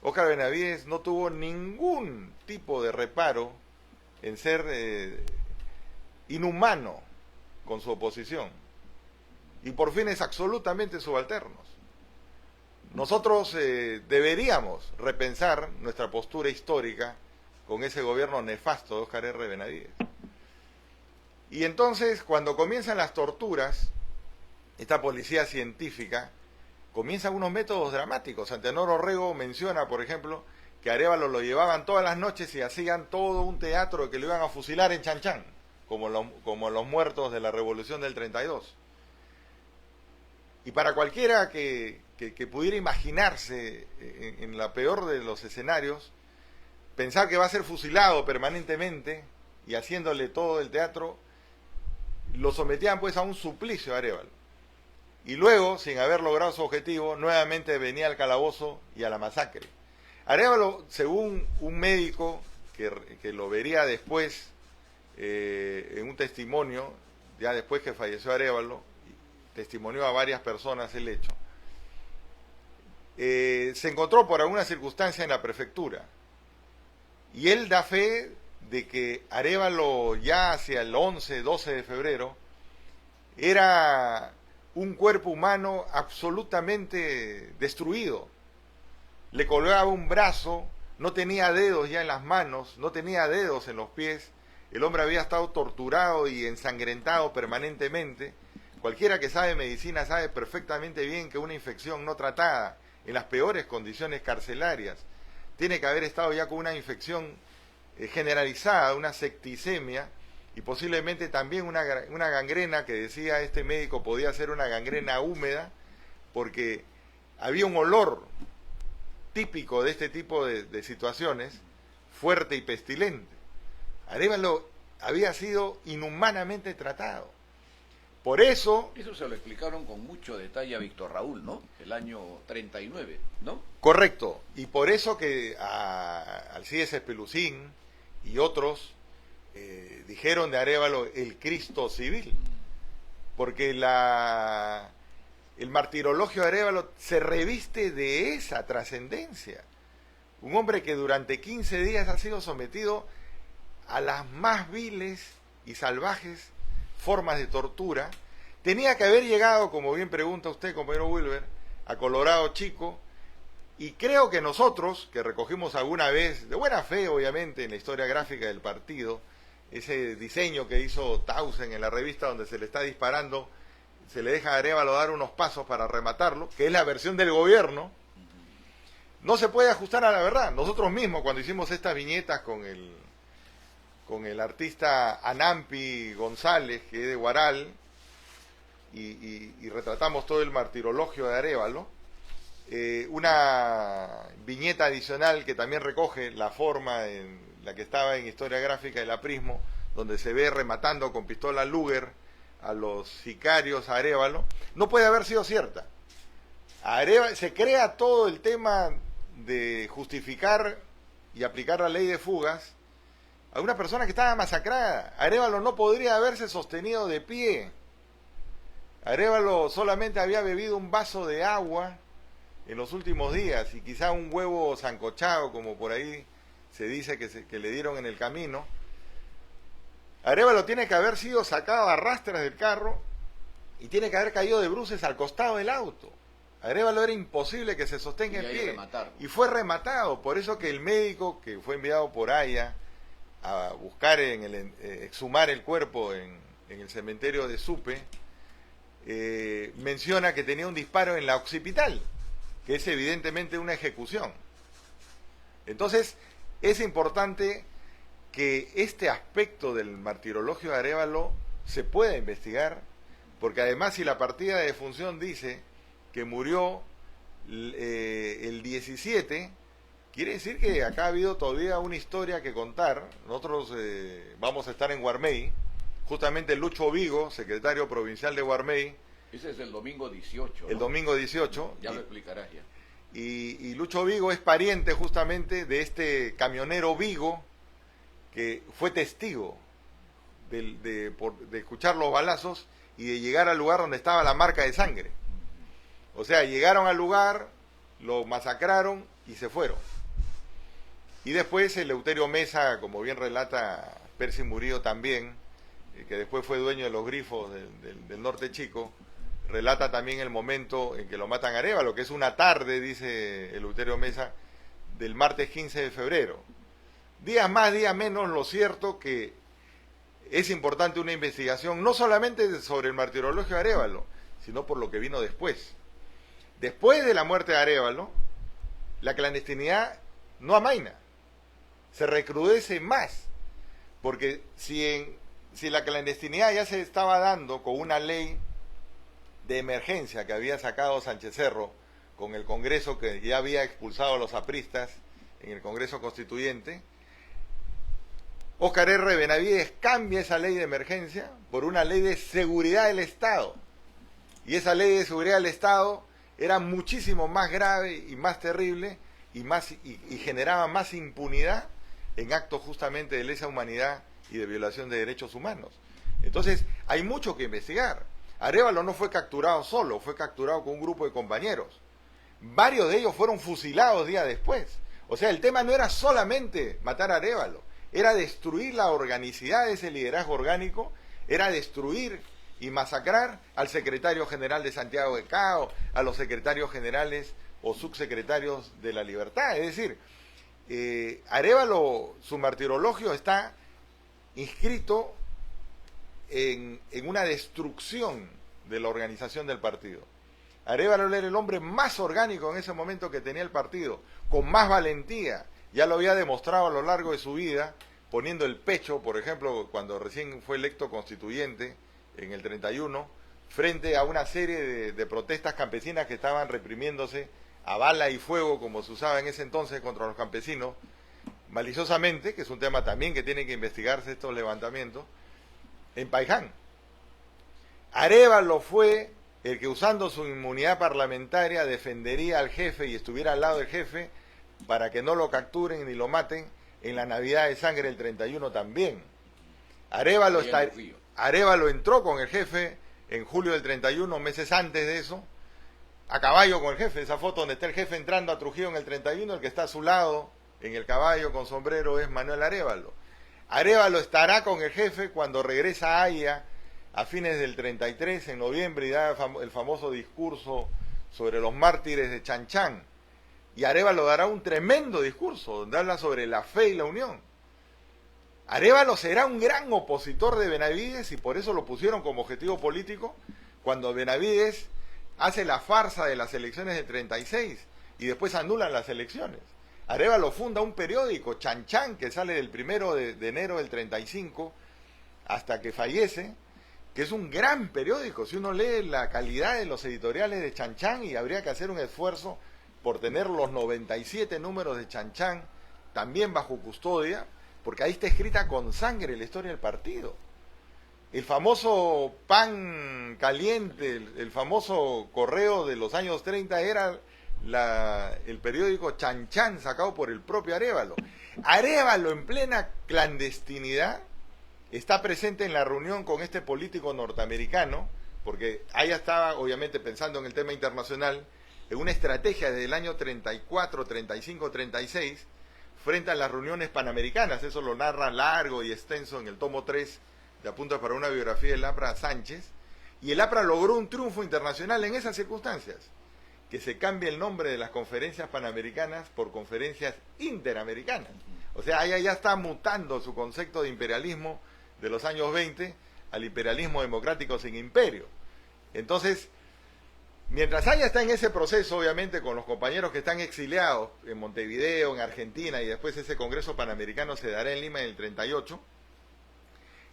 Óscar Benavides no tuvo ningún tipo de reparo en ser inhumano con su oposición y por fines absolutamente subalternos. Nosotros deberíamos repensar nuestra postura histórica con ese gobierno nefasto de Óscar R. Benavides. Y entonces, cuando comienzan las torturas, esta policía científica comienza unos métodos dramáticos. Antenor Orrego menciona, por ejemplo, que Arévalo lo llevaban todas las noches y hacían todo un teatro de que lo iban a fusilar en Chanchán, como los muertos de la Revolución del 32. Y para cualquiera que pudiera imaginarse en la peor de los escenarios, pensar que va a ser fusilado permanentemente y haciéndole todo el teatro, lo sometían pues a un suplicio a Arévalo. Y luego, sin haber logrado su objetivo, nuevamente venía al calabozo y a la masacre. Arévalo, según un médico que lo vería después en un testimonio, ya después que falleció Arévalo, testimonió a varias personas el hecho, se encontró por alguna circunstancia en la prefectura y él da fe de que Arévalo ya hacia el 11, 12 de febrero era un cuerpo humano absolutamente destruido. Le colgaba un brazo, no tenía dedos ya en las manos, no tenía dedos en los pies, el hombre había estado torturado y ensangrentado permanentemente. Cualquiera que sabe medicina sabe perfectamente bien que una infección no tratada en las peores condiciones carcelarias tiene que haber estado ya con una infección generalizada, una septicemia y posiblemente también una gangrena que decía este médico podía ser una gangrena húmeda porque había un olor típico de este tipo de situaciones, fuerte y pestilente. Arévalo había sido inhumanamente tratado. Por eso... Eso se lo explicaron con mucho detalle a Víctor Raúl, ¿no? El año 39, ¿no? Correcto. Y por eso que Alcides Espelucín y otros dijeron de Arévalo el Cristo civil. Porque el martirologio de Arévalo se reviste de esa trascendencia. Un hombre que durante 15 días ha sido sometido a las más viles y salvajes formas de tortura, tenía que haber llegado, como bien pregunta usted, compañero Wilber, a Colorado Chico, y creo que nosotros, que recogimos alguna vez, de buena fe obviamente, en la historia gráfica del partido, ese diseño que hizo Tausen en la revista donde se le está disparando, se le deja a Arévalo dar unos pasos para rematarlo, que es la versión del gobierno, no se puede ajustar a la verdad. Nosotros mismos, cuando hicimos estas viñetas con el artista Anampi González, que es de Huaral, y retratamos todo el martirologio de Arévalo, una viñeta adicional que también recoge la forma en la que estaba en Historia Gráfica del Aprismo, donde se ve rematando con pistola Luger a los sicarios a Arévalo, no puede haber sido cierta. Se crea todo el tema de justificar y aplicar la ley de fugas a una persona que estaba masacrada. Arévalo no podría haberse sostenido de pie. Arévalo solamente había bebido un vaso de agua en los últimos días y quizá un huevo sancochado, como por ahí se dice que le dieron en el camino. Arévalo tiene que haber sido sacado a rastras del carro y tiene que haber caído de bruces al costado del auto. Arévalo era imposible que se sostenga en pie y fue rematado. Por eso que el médico que fue enviado por Haya a buscar exhumar el cuerpo en el cementerio de Supe, menciona que tenía un disparo en la occipital, que es evidentemente una ejecución. Entonces, es importante que este aspecto del martirologio de Arévalo se pueda investigar, porque además si la partida de defunción dice que murió el 17, quiere decir que acá ha habido todavía una historia que contar. Nosotros vamos a estar en Guarmey, justamente Lucho Vigo, secretario provincial de Guarmey. Ese es el domingo 18, ¿no? El domingo 18. Ya lo explicarás ya. Y Lucho Vigo es pariente justamente de este camionero Vigo, que fue testigo de escuchar los balazos y de llegar al lugar donde estaba la marca de sangre. O sea, llegaron al lugar, lo masacraron y se fueron. Y después Eleuterio Mesa, como bien relata Percy Murillo también, que después fue dueño de los grifos del Norte Chico, relata también el momento en que lo matan a Arévalo, que es una tarde, dice Eleuterio Mesa, del martes 15 de febrero. Días más, días menos, lo cierto que es importante una investigación, no solamente sobre el martirologio de Arévalo, sino por lo que vino después. Después de la muerte de Arévalo, la clandestinidad no amaina, se recrudece más, porque si la clandestinidad ya se estaba dando con una ley de emergencia que había sacado Sánchez Cerro, con el Congreso que ya había expulsado a los apristas en el Congreso Constituyente, Óscar R. Benavides cambia esa ley de emergencia por una ley de seguridad del Estado. Y esa ley de seguridad del Estado era muchísimo más grave y más terrible y generaba más impunidad en actos justamente de lesa humanidad y de violación de derechos humanos. Entonces, hay mucho que investigar. Arévalo no fue capturado solo, fue capturado con un grupo de compañeros. Varios de ellos fueron fusilados días después. O sea, el tema no era solamente matar a Arévalo, era destruir la organicidad de ese liderazgo orgánico, era destruir y masacrar al secretario general de Santiago de Cao, a los secretarios generales o subsecretarios de la Libertad. Es decir, Arévalo, su martirologio está inscrito en una destrucción de la organización del partido. Arévalo era el hombre más orgánico en ese momento que tenía el partido, con más valentía. Ya lo había demostrado a lo largo de su vida, poniendo el pecho, por ejemplo, cuando recién fue electo constituyente, en el 31, frente a una serie de protestas campesinas que estaban reprimiéndose a bala y fuego, como se usaba en ese entonces contra los campesinos, maliciosamente, que es un tema también que tienen que investigarse estos levantamientos, en Paiján. Arévalo fue el que, usando su inmunidad parlamentaria, defendería al jefe y estuviera al lado del jefe para que no lo capturen ni lo maten en la Navidad de Sangre del 31 también. Arévalo entró con el jefe en julio del 31, meses antes de eso, a caballo con el jefe. Esa foto donde está el jefe entrando a Trujillo en el 31, el que está a su lado en el caballo con sombrero es Manuel Arévalo. Arévalo estará con el jefe cuando regresa a Haya a fines del 33, en noviembre, y da el famoso discurso sobre los mártires de Chanchán. Y Arévalo dará un tremendo discurso donde habla sobre la fe y la unión. Arévalo será un gran opositor de Benavides y por eso lo pusieron como objetivo político cuando Benavides hace la farsa de las elecciones del 36 y después anulan las elecciones. Arévalo funda un periódico, Chanchán, que sale del 1 de enero del 35 hasta que fallece, que es un gran periódico. Si uno lee la calidad de los editoriales de Chanchán, y habría que hacer un esfuerzo por tener los 97 números de Chanchán también bajo custodia, porque ahí está escrita con sangre la historia del partido. El famoso pan caliente, el famoso correo de los años 30 era el periódico Chanchán, sacado por el propio Arévalo. Arévalo, en plena clandestinidad, está presente en la reunión con este político norteamericano, porque ahí estaba obviamente pensando en el tema internacional, en una estrategia desde el año 34, 35, 36, frente a las reuniones panamericanas. Eso lo narra largo y extenso en el tomo 3 de Apuntes para una biografía del APRA Sánchez, y el APRA logró un triunfo internacional en esas circunstancias, que se cambie el nombre de las conferencias panamericanas por conferencias interamericanas. O sea, ahí ya está mutando su concepto de imperialismo de los años 20 al imperialismo democrático sin imperio. Entonces, mientras Haya está en ese proceso, obviamente, con los compañeros que están exiliados en Montevideo, en Argentina, y después ese Congreso Panamericano se dará en Lima en el 38,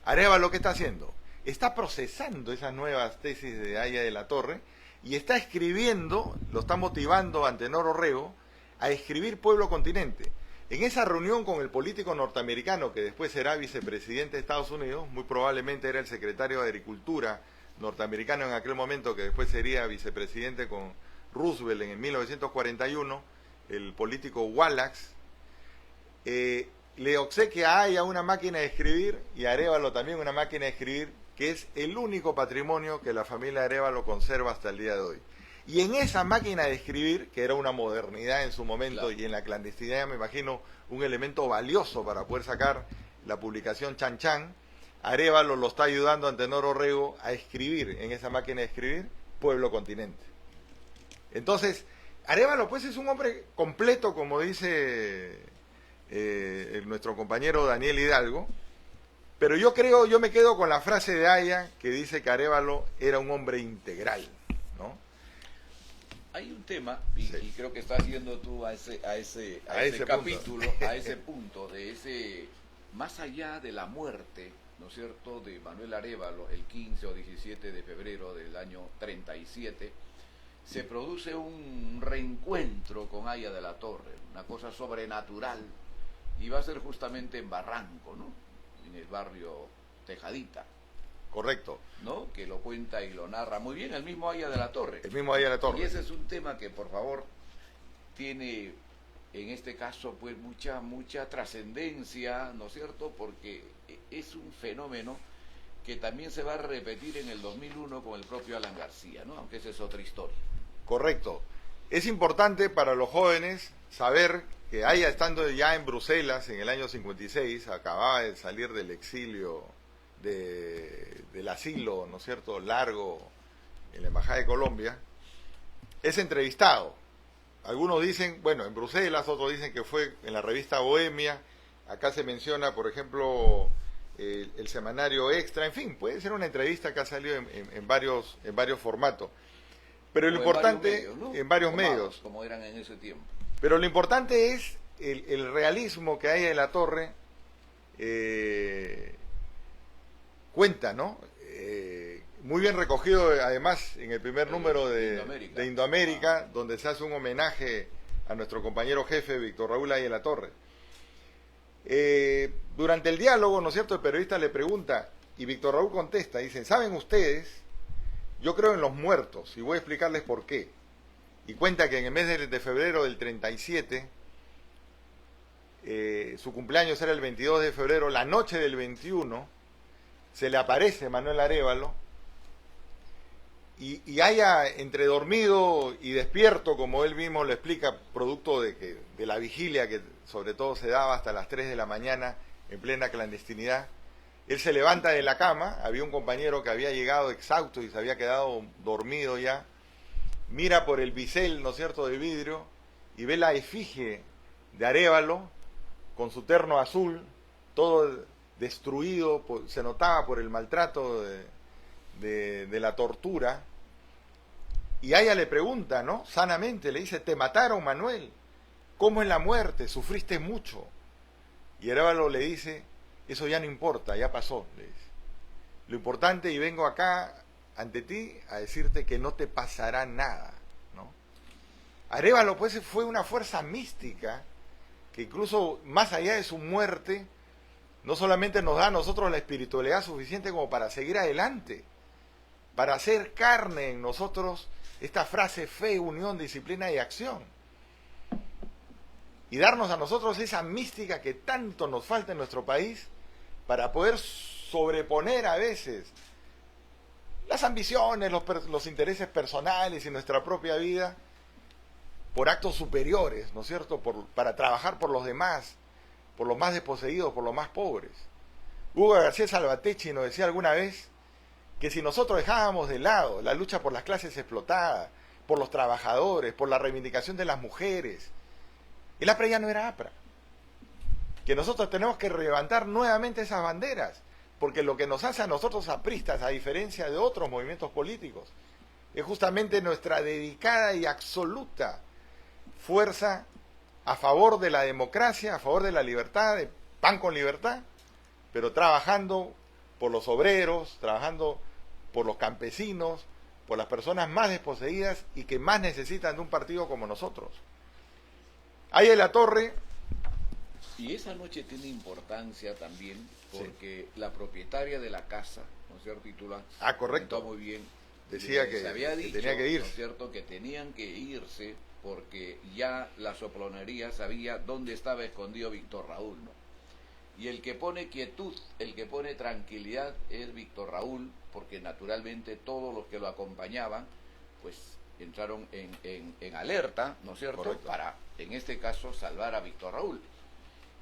Arévalo, ¿qué está haciendo? Está procesando esas nuevas tesis de Haya de la Torre y está escribiendo, lo está motivando Antenor Orrego a escribir Pueblo Continente. En esa reunión con el político norteamericano, que después será vicepresidente de Estados Unidos, muy probablemente era el secretario de Agricultura norteamericano en aquel momento, que después sería vicepresidente con Roosevelt en 1941, el político Wallace, le obsequia a Haya una máquina de escribir y a Arévalo también una máquina de escribir, que es el único patrimonio que la familia Arévalo conserva hasta el día de hoy. Y en esa máquina de escribir, que era una modernidad en su momento, claro, y en la clandestinidad me imagino un elemento valioso para poder sacar la publicación Chanchán, Arévalo lo está ayudando a Antenor Orrego a escribir en esa máquina de escribir Pueblo Continente. Entonces, Arévalo pues es un hombre completo, como dice nuestro compañero Daniel Hidalgo, pero yo me quedo con la frase de Haya que dice que Arévalo era un hombre integral, ¿no? Hay un tema, Sí. y creo que estás yendo tú a ese ese capítulo, a ese punto, de ese, más allá de la muerte, ¿no es cierto?, de Manuel Arévalo, el 15 o 17 de febrero del año 37, se produce un reencuentro con Aya de la Torre, una cosa sobrenatural, y va a ser justamente en Barranco, ¿no?, en el barrio Tejadita, Correcto. ¿no?, que lo cuenta y lo narra muy bien el mismo Aya de la Torre. El mismo Aya de la Y Torre. ese es un tema que, por favor, tiene en este caso pues mucha trascendencia, ¿no es cierto?, porque es un fenómeno que también se va a repetir en el 2001 con el propio Alan García, ¿no?, aunque esa es otra historia. Correcto. Es importante para los jóvenes saber que Aya, estando ya en Bruselas en el año 56, acababa de salir del exilio, del asilo, ¿no es cierto?, largo en la Embajada de Colombia, es entrevistado. Algunos dicen, bueno, en Bruselas, otros dicen que fue en la revista Bohemia, acá se menciona, por ejemplo, el semanario Extra, en fin, puede ser una entrevista que ha salido en varios formatos. Pero lo importante, en varios medios, como eran en ese tiempo. pero lo importante es el realismo que hay en la Torre, cuenta, ¿no? Muy bien recogido, además, en el primer número de Indoamérica, donde se hace un homenaje a nuestro compañero jefe, Víctor Raúl Aya de la Torre. Durante el diálogo, ¿no es cierto?, el periodista le pregunta, y Víctor Raúl contesta, dicen, ¿saben ustedes? Yo creo en los muertos, y voy a explicarles por qué. Y cuenta que en el mes de febrero del 37, su cumpleaños era el 22 de febrero, la noche del 21, se le aparece Manuel Arévalo, y Aya, entre dormido y despierto, como él mismo lo explica, producto de la vigilia que sobre todo se daba hasta las 3 de la mañana en plena clandestinidad, él se levanta de la cama, había un compañero que había llegado exhausto y se había quedado dormido ya, mira por el bisel, ¿no es cierto?, de vidrio, y ve la efigie de Arévalo, con su terno azul, todo destruido, se notaba por el maltrato de la tortura, y a ella le pregunta, ¿no?, sanamente, le dice, ¿te mataron, Manuel? ¿Cómo es la muerte? ¿Sufriste mucho? Y Arévalo le dice, eso ya no importa, ya pasó, le dice. Lo importante, y vengo acá ante ti a decirte que no te pasará nada, ¿no? Arévalo, pues, fue una fuerza mística que incluso más allá de su muerte, no solamente nos da a nosotros la espiritualidad suficiente como para seguir adelante, para hacer carne en nosotros esta frase fe, unión, disciplina y acción, y darnos a nosotros esa mística que tanto nos falta en nuestro país para poder sobreponer a veces las ambiciones, los intereses personales y nuestra propia vida por actos superiores, ¿no es cierto?, para trabajar por los demás, por los más desposeídos, por los más pobres. Hugo García Salvatecchi nos decía alguna vez que si nosotros dejábamos de lado la lucha por las clases explotadas, por los trabajadores, por la reivindicación de las mujeres, el APRA ya no era APRA. Que nosotros tenemos que levantar nuevamente esas banderas, porque lo que nos hace a nosotros apristas, a diferencia de otros movimientos políticos, es justamente nuestra dedicada y absoluta fuerza a favor de la democracia, a favor de la libertad, de pan con libertad, pero trabajando por los obreros, trabajando por los campesinos, por las personas más desposeídas y que más necesitan de un partido como nosotros. Aya de la Torre. Y esa noche tiene importancia también porque la propietaria de la casa, ¿no es cierto?, y tú lo has correcto, muy bien, decía que se había dicho, tenía que irse, ¿no es cierto?, que tenían que irse porque ya la soplonería sabía dónde estaba escondido Víctor Raúl, ¿no? Y el que pone quietud, el que pone tranquilidad es Víctor Raúl, porque naturalmente todos los que lo acompañaban, pues entraron en alerta, ¿no es cierto?, correcto, para, en este caso, salvar a Víctor Raúl.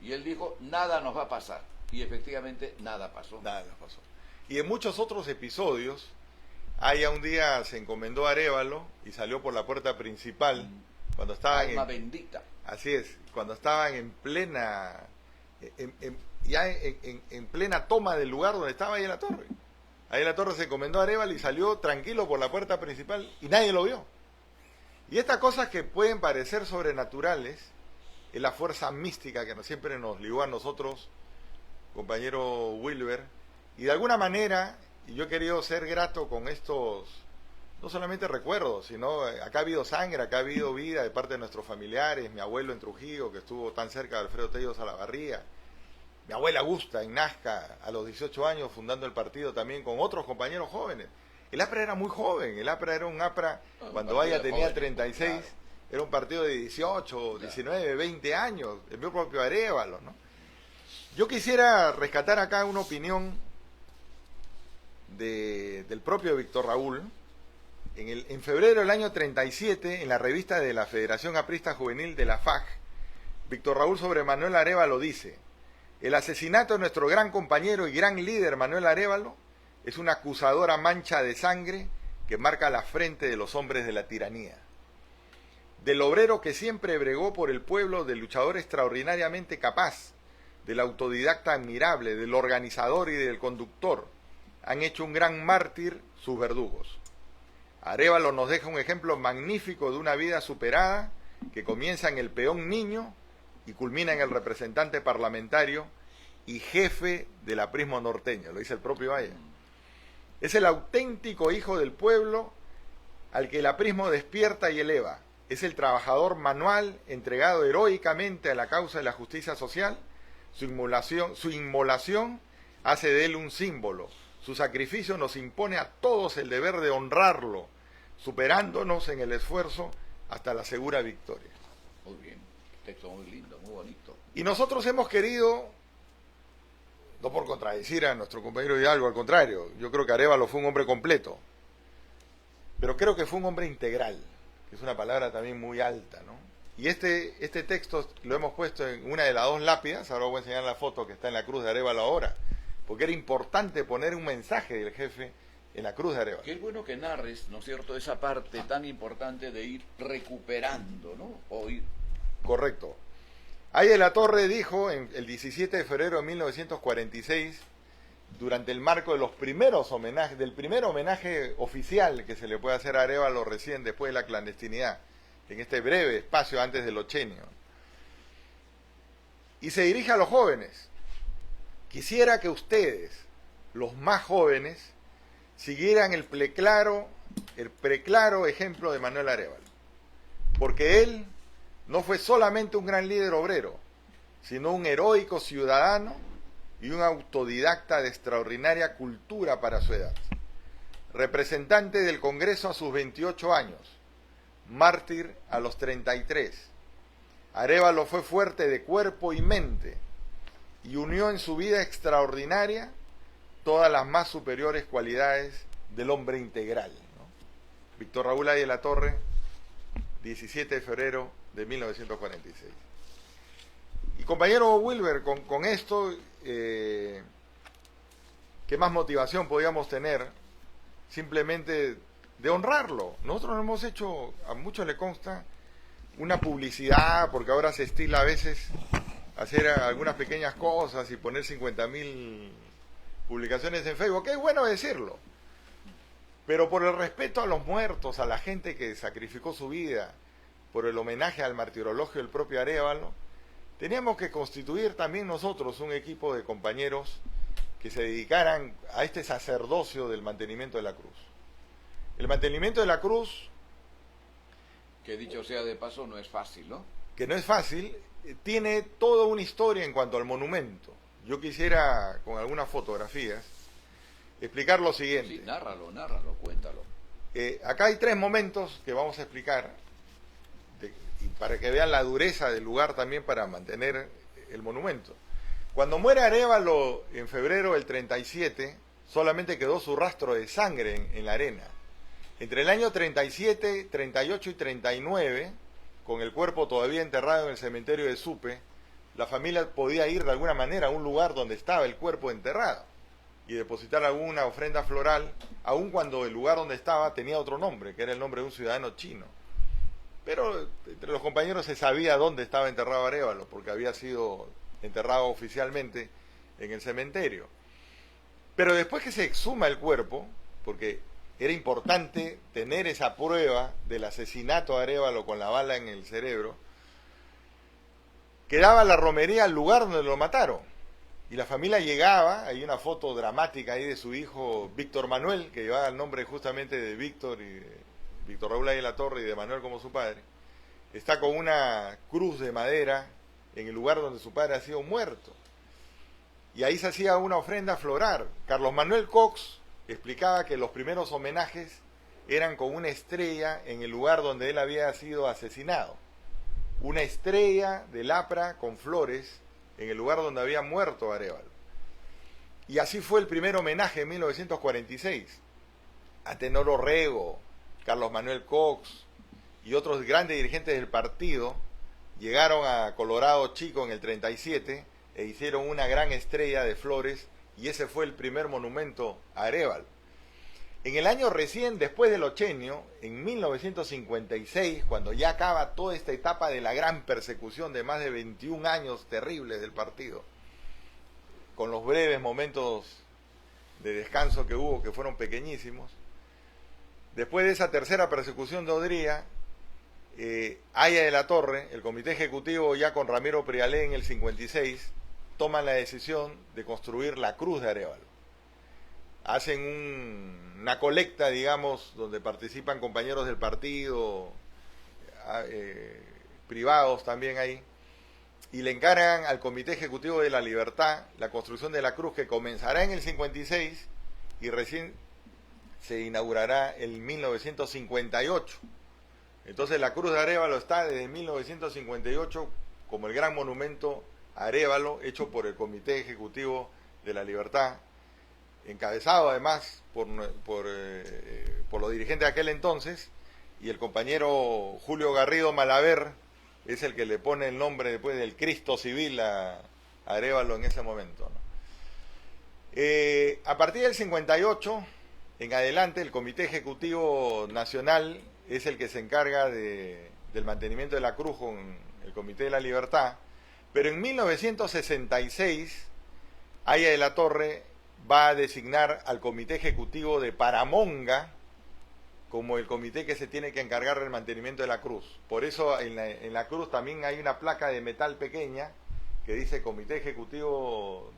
Y él dijo, nada nos va a pasar. Y efectivamente, nada pasó. Nada pasó. Y en muchos otros episodios, Aya un día se encomendó a Arévalo y salió por la puerta principal, cuando estaban Alma bendita. Así es, cuando estaban en plena, en plena toma del lugar donde estaba Aya de la Torre. Aya de la Torre se encomendó a Arévalo y salió tranquilo por la puerta principal y nadie lo vio. Y estas cosas que pueden parecer sobrenaturales, es la fuerza mística que siempre nos ligó a nosotros, compañero Wilber, y de alguna manera yo he querido ser grato con estos, no solamente recuerdos, sino acá ha habido sangre, acá ha habido vida de parte de nuestros familiares, mi abuelo en Trujillo, que estuvo tan cerca de Alfredo Tello Salavarría, mi abuela Augusta en Nazca, a los 18 años, fundando el partido también con otros compañeros jóvenes. El APRA era muy joven, el APRA era un APRA, cuando Vaya tenía 36, claro. Era un partido de 18, 19, 20 años, el mío propio Arévalo, ¿no? Yo quisiera rescatar acá una opinión del propio Víctor Raúl. En febrero del año 37, en la revista de la Federación Aprista Juvenil de la FAJ, Víctor Raúl sobre Manuel Arévalo dice: el asesinato de nuestro gran compañero y gran líder Manuel Arévalo es una acusadora mancha de sangre que marca la frente de los hombres de la tiranía. Del obrero que siempre bregó por el pueblo, del luchador extraordinariamente capaz, del autodidacta admirable, del organizador y del conductor, han hecho un gran mártir sus verdugos. Arévalo nos deja un ejemplo magnífico de una vida superada que comienza en el peón niño y culmina en el representante parlamentario y jefe del aprismo norteño, lo dice el propio Valle. Es el auténtico hijo del pueblo al que el aprismo despierta y eleva. Es el trabajador manual entregado heroicamente a la causa de la justicia social. Su inmolación hace de él un símbolo. Su sacrificio nos impone a todos el deber de honrarlo, superándonos en el esfuerzo hasta la segura victoria. Muy bien, texto muy lindo, muy bonito. Y nosotros hemos querido, no por contradecir a nuestro compañero Hidalgo, al contrario, yo creo que Arévalo fue un hombre completo, pero creo que fue un hombre integral, que es una palabra también muy alta, ¿no? Y este texto lo hemos puesto en una de las dos lápidas, ahora voy a enseñar la foto que está en la cruz de Arévalo ahora, porque era importante poner un mensaje del jefe en la cruz de Arévalo. Qué bueno que narres, ¿no es cierto?, esa parte tan importante de ir recuperando, ¿no? Correcto. Ahí de la Torre dijo, el 17 de febrero de 1946, durante el marco de los primeros homenajes, del primer homenaje oficial que se le puede hacer a Arévalo recién después de la clandestinidad, en este breve espacio antes del ochenio. Y se dirige a los jóvenes. Quisiera que ustedes, los más jóvenes, siguieran el preclaro ejemplo de Manuel Arévalo, porque él no fue solamente un gran líder obrero, sino un heroico ciudadano y un autodidacta de extraordinaria cultura para su edad. Representante del Congreso a sus 28 años, mártir a los 33. Arévalo fue fuerte de cuerpo y mente y unió en su vida extraordinaria todas las más superiores cualidades del hombre integral, ¿no? Víctor Raúl Ay de la Torre, 17 de febrero de 1946. Y compañero Wilber, con esto, ¿qué más motivación podíamos tener? Simplemente de honrarlo. Nosotros hemos hecho, a muchos le consta, una publicidad, porque ahora se estila a veces hacer algunas pequeñas cosas y poner 50.000 publicaciones en Facebook, que es bueno decirlo, pero por el respeto a los muertos, a la gente que sacrificó su vida, por el homenaje al martirologio del propio Arévalo, teníamos que constituir también nosotros un equipo de compañeros que se dedicaran a este sacerdocio del mantenimiento de la cruz. El mantenimiento de la cruz, que dicho sea de paso, no es fácil, ¿no? Que no es fácil, tiene toda una historia en cuanto al monumento. Yo quisiera, con algunas fotografías, explicar lo siguiente. Sí, nárralo, cuéntalo. Acá hay 3 momentos que vamos a explicar, y para que vean la dureza del lugar también para mantener el monumento. Cuando muere Arévalo en febrero del 37, solamente quedó su rastro de sangre en la arena. Entre el año 37, 38 y 39, con el cuerpo todavía enterrado en el cementerio de Supe, la familia podía ir de alguna manera a un lugar donde estaba el cuerpo enterrado y depositar alguna ofrenda floral, aun cuando el lugar donde estaba tenía otro nombre, que era el nombre de un ciudadano chino. Pero entre los compañeros se sabía dónde estaba enterrado Arévalo, porque había sido enterrado oficialmente en el cementerio. Pero después que se exhuma el cuerpo, porque era importante tener esa prueba del asesinato de Arévalo con la bala en el cerebro, quedaba la romería al lugar donde lo mataron. Y la familia llegaba, hay una foto dramática ahí de su hijo Víctor Manuel, que llevaba el nombre justamente de Víctor, y de Víctor Raúl ahí de la Torre y de Manuel como su padre. Está con una cruz de madera en el lugar donde su padre ha sido muerto. Y ahí se hacía una ofrenda floral. Carlos Manuel Cox explicaba que los primeros homenajes eran con una estrella en el lugar donde él había sido asesinado. Una estrella de lapra con flores en el lugar donde había muerto Arévalo. Y así fue el primer homenaje en 1946. A Tenor Orrego, Carlos Manuel Cox y otros grandes dirigentes del partido llegaron a Colorado Chico en el 37 e hicieron una gran estrella de flores, y ese fue el primer monumento a Arévalo. En el año recién después del ochenio, en 1956, cuando ya acaba toda esta etapa de la gran persecución de más de 21 años terribles del partido, con los breves momentos de descanso que hubo, que fueron pequeñísimos, después de esa tercera persecución de Odría, Haya de la Torre, el comité ejecutivo ya con Ramiro Prialé en el 56, toman la decisión de construir la cruz de Arévalo. Hacen una colecta, digamos, donde participan compañeros del partido, privados también ahí, y le encargan al Comité Ejecutivo de la Libertad la construcción de la cruz, que comenzará en el 56 y recién se inaugurará en 1958. Entonces la cruz de Arévalo está desde 1958 como el gran monumento a Arévalo, hecho por el Comité Ejecutivo de la Libertad, encabezado además por los dirigentes de aquel entonces, y el compañero Julio Garrido Malaver es el que le pone el nombre después del Cristo Civil a Arévalo en ese momento, ¿no? A partir del 58 en adelante, el Comité Ejecutivo Nacional es el que se encarga del mantenimiento de la cruz con el Comité de la Libertad, pero en 1966 Haya de la Torre va a designar al Comité Ejecutivo de Paramonga como el comité que se tiene que encargar del mantenimiento de la cruz. Por eso en la cruz también hay una placa de metal pequeña que dice Comité Ejecutivo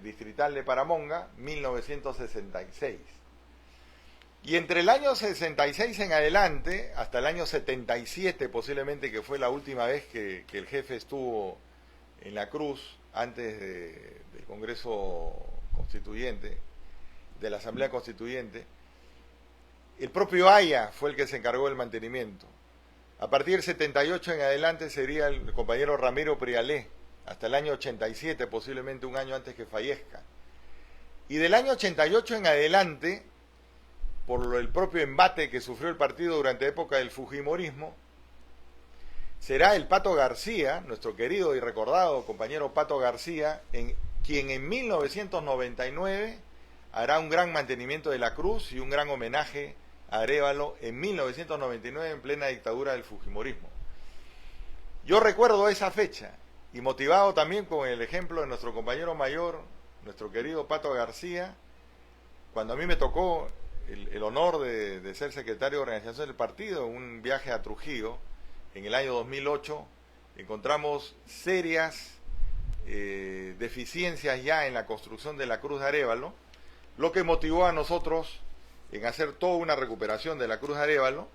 Distrital de Paramonga, 1966. Y entre el año 66 en adelante, hasta el año 77 posiblemente, que fue la última vez que el jefe estuvo en la cruz, antes del Congreso Constituyente, de la Asamblea Constituyente, el propio Haya fue el que se encargó del mantenimiento. A partir del 78 en adelante sería el compañero Ramiro Prialé, hasta el año 87, posiblemente un año antes que fallezca. Y del año 88 en adelante, por el propio embate que sufrió el partido durante la época del fujimorismo, será el Pato García, nuestro querido y recordado compañero Pato García, quien en 1999 hará un gran mantenimiento de la cruz y un gran homenaje a Arévalo en 1999 en plena dictadura del fujimorismo. Yo recuerdo esa fecha y motivado también con el ejemplo de nuestro compañero mayor, nuestro querido Pato García, cuando a mí me tocó el honor de ser secretario de organización del partido, en un viaje a Trujillo en el año 2008, encontramos serias deficiencias ya en la construcción de la cruz de Arévalo, lo que motivó a nosotros en hacer toda una recuperación de la cruz de Arévalo,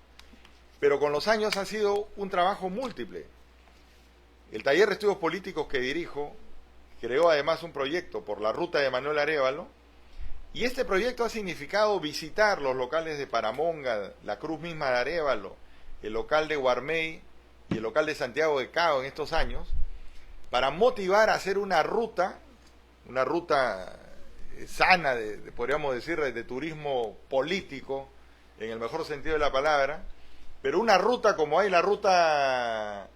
pero con los años ha sido un trabajo múltiple. El taller de estudios políticos que dirijo creó además un proyecto por la ruta de Manuel Arévalo, y este proyecto ha significado visitar los locales de Paramonga, la cruz misma de Arévalo, el local de Guarmey y el local de Santiago de Cao en estos años, para motivar a hacer una ruta sana, podríamos decir, de turismo político, en el mejor sentido de la palabra, pero una ruta como hay la ruta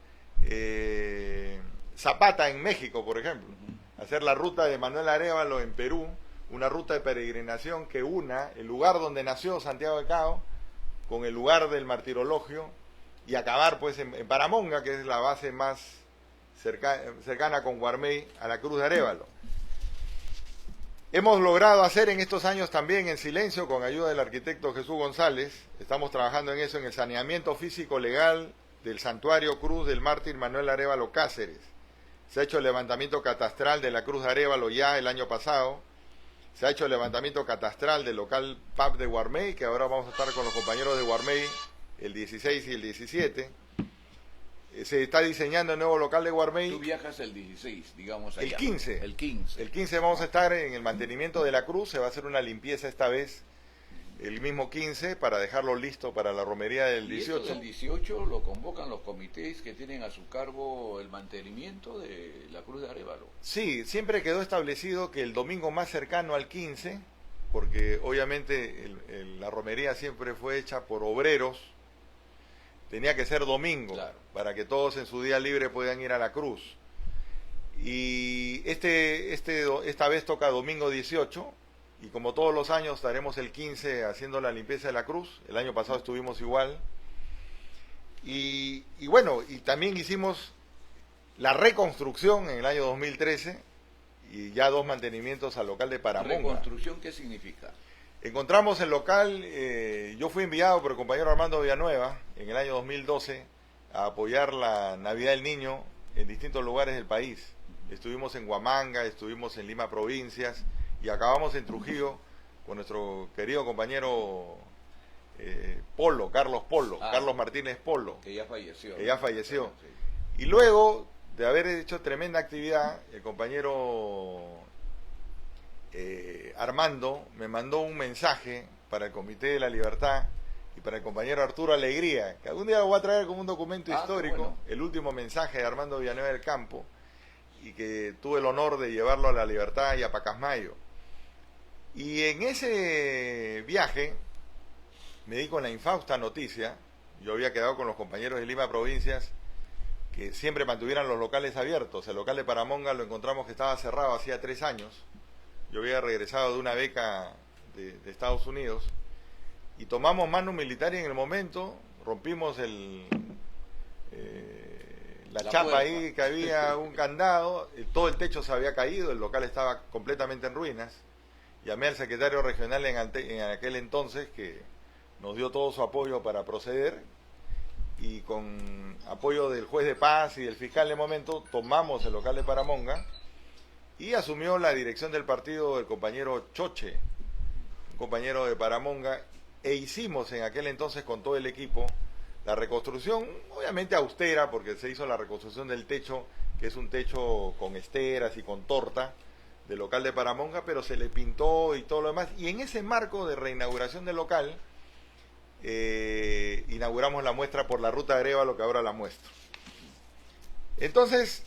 Zapata en México, por ejemplo, hacer la ruta de Manuel Arévalo en Perú, una ruta de peregrinación que una el lugar donde nació Santiago de Cao con el lugar del martirologio y acabar pues en Paramonga, que es la base más cercana con Guarmey a la cruz de Arévalo. Hemos logrado hacer en estos años también en silencio, con ayuda del arquitecto Jesús González, estamos trabajando en eso, en el saneamiento físico legal del Santuario Cruz del Mártir Manuel Arévalo Cáceres. Se ha hecho el levantamiento catastral de la Cruz de Arévalo ya el año pasado. Se ha hecho el levantamiento catastral del local PAP de Guarmey, que ahora vamos a estar con los compañeros de Guarmey el 16 y el 17. Se está diseñando el nuevo local de Guarmey. Tú viajas el 16, digamos allá. El 15. El 15. El 15 vamos a estar en el mantenimiento de la cruz. Se va a hacer una limpieza esta vez el mismo 15 para dejarlo listo para la romería del 18. Y el 18 lo convocan los comités que tienen a su cargo el mantenimiento de la Cruz de Arévalo. Sí, siempre quedó establecido que el domingo más cercano al 15, porque obviamente la romería siempre fue hecha por obreros, tenía que ser domingo, claro, para que todos en su día libre puedan ir a la cruz. Y esta vez toca domingo 18, y como todos los años estaremos el 15 haciendo la limpieza de la cruz. El año pasado estuvimos igual. Y bueno, y también hicimos la reconstrucción en el año 2013 y ya 2 mantenimientos al local de Paramonga. ¿Reconstrucción qué significa? Encontramos el local, yo fui enviado por el compañero Armando Villanueva en el año 2012 a apoyar la Navidad del Niño en distintos lugares del país. Estuvimos en Huamanga, estuvimos en Lima Provincias y acabamos en Trujillo con nuestro querido compañero Polo, Carlos Polo, Carlos Martínez Polo. Que ya falleció. Que ya falleció. Sí. Y luego de haber hecho tremenda actividad, el compañero Armando me mandó un mensaje para el Comité de la Libertad y para el compañero Arturo Alegría, que algún día lo voy a traer como un documento histórico, bueno, el último mensaje de Armando Villanueva del Campo, y que tuve el honor de llevarlo a la Libertad y a Pacasmayo. Y en ese viaje me di con la infausta noticia, yo había quedado con los compañeros de Lima Provincias, que siempre mantuvieran los locales abiertos. El local de Paramonga lo encontramos que estaba cerrado hacía 3 años. Yo había regresado de una beca de Estados Unidos y tomamos mano militar y en el momento rompimos la chapa puerta. ahí, que había un candado, todo el techo se había caído, el local estaba completamente en ruinas. Llamé al secretario regional en aquel entonces, que nos dio todo su apoyo para proceder, y con apoyo del juez de paz y del fiscal de momento tomamos el local de Paramonga y asumió la dirección del partido el compañero Choche, un compañero de Paramonga, e hicimos en aquel entonces con todo el equipo la reconstrucción, obviamente austera, porque se hizo la reconstrucción del techo, que es un techo con esteras y con torta, del local de Paramonga, pero se le pintó y todo lo demás, y en ese marco de reinauguración del local, inauguramos la muestra por la ruta de Arévalo, que ahora la muestro. Entonces,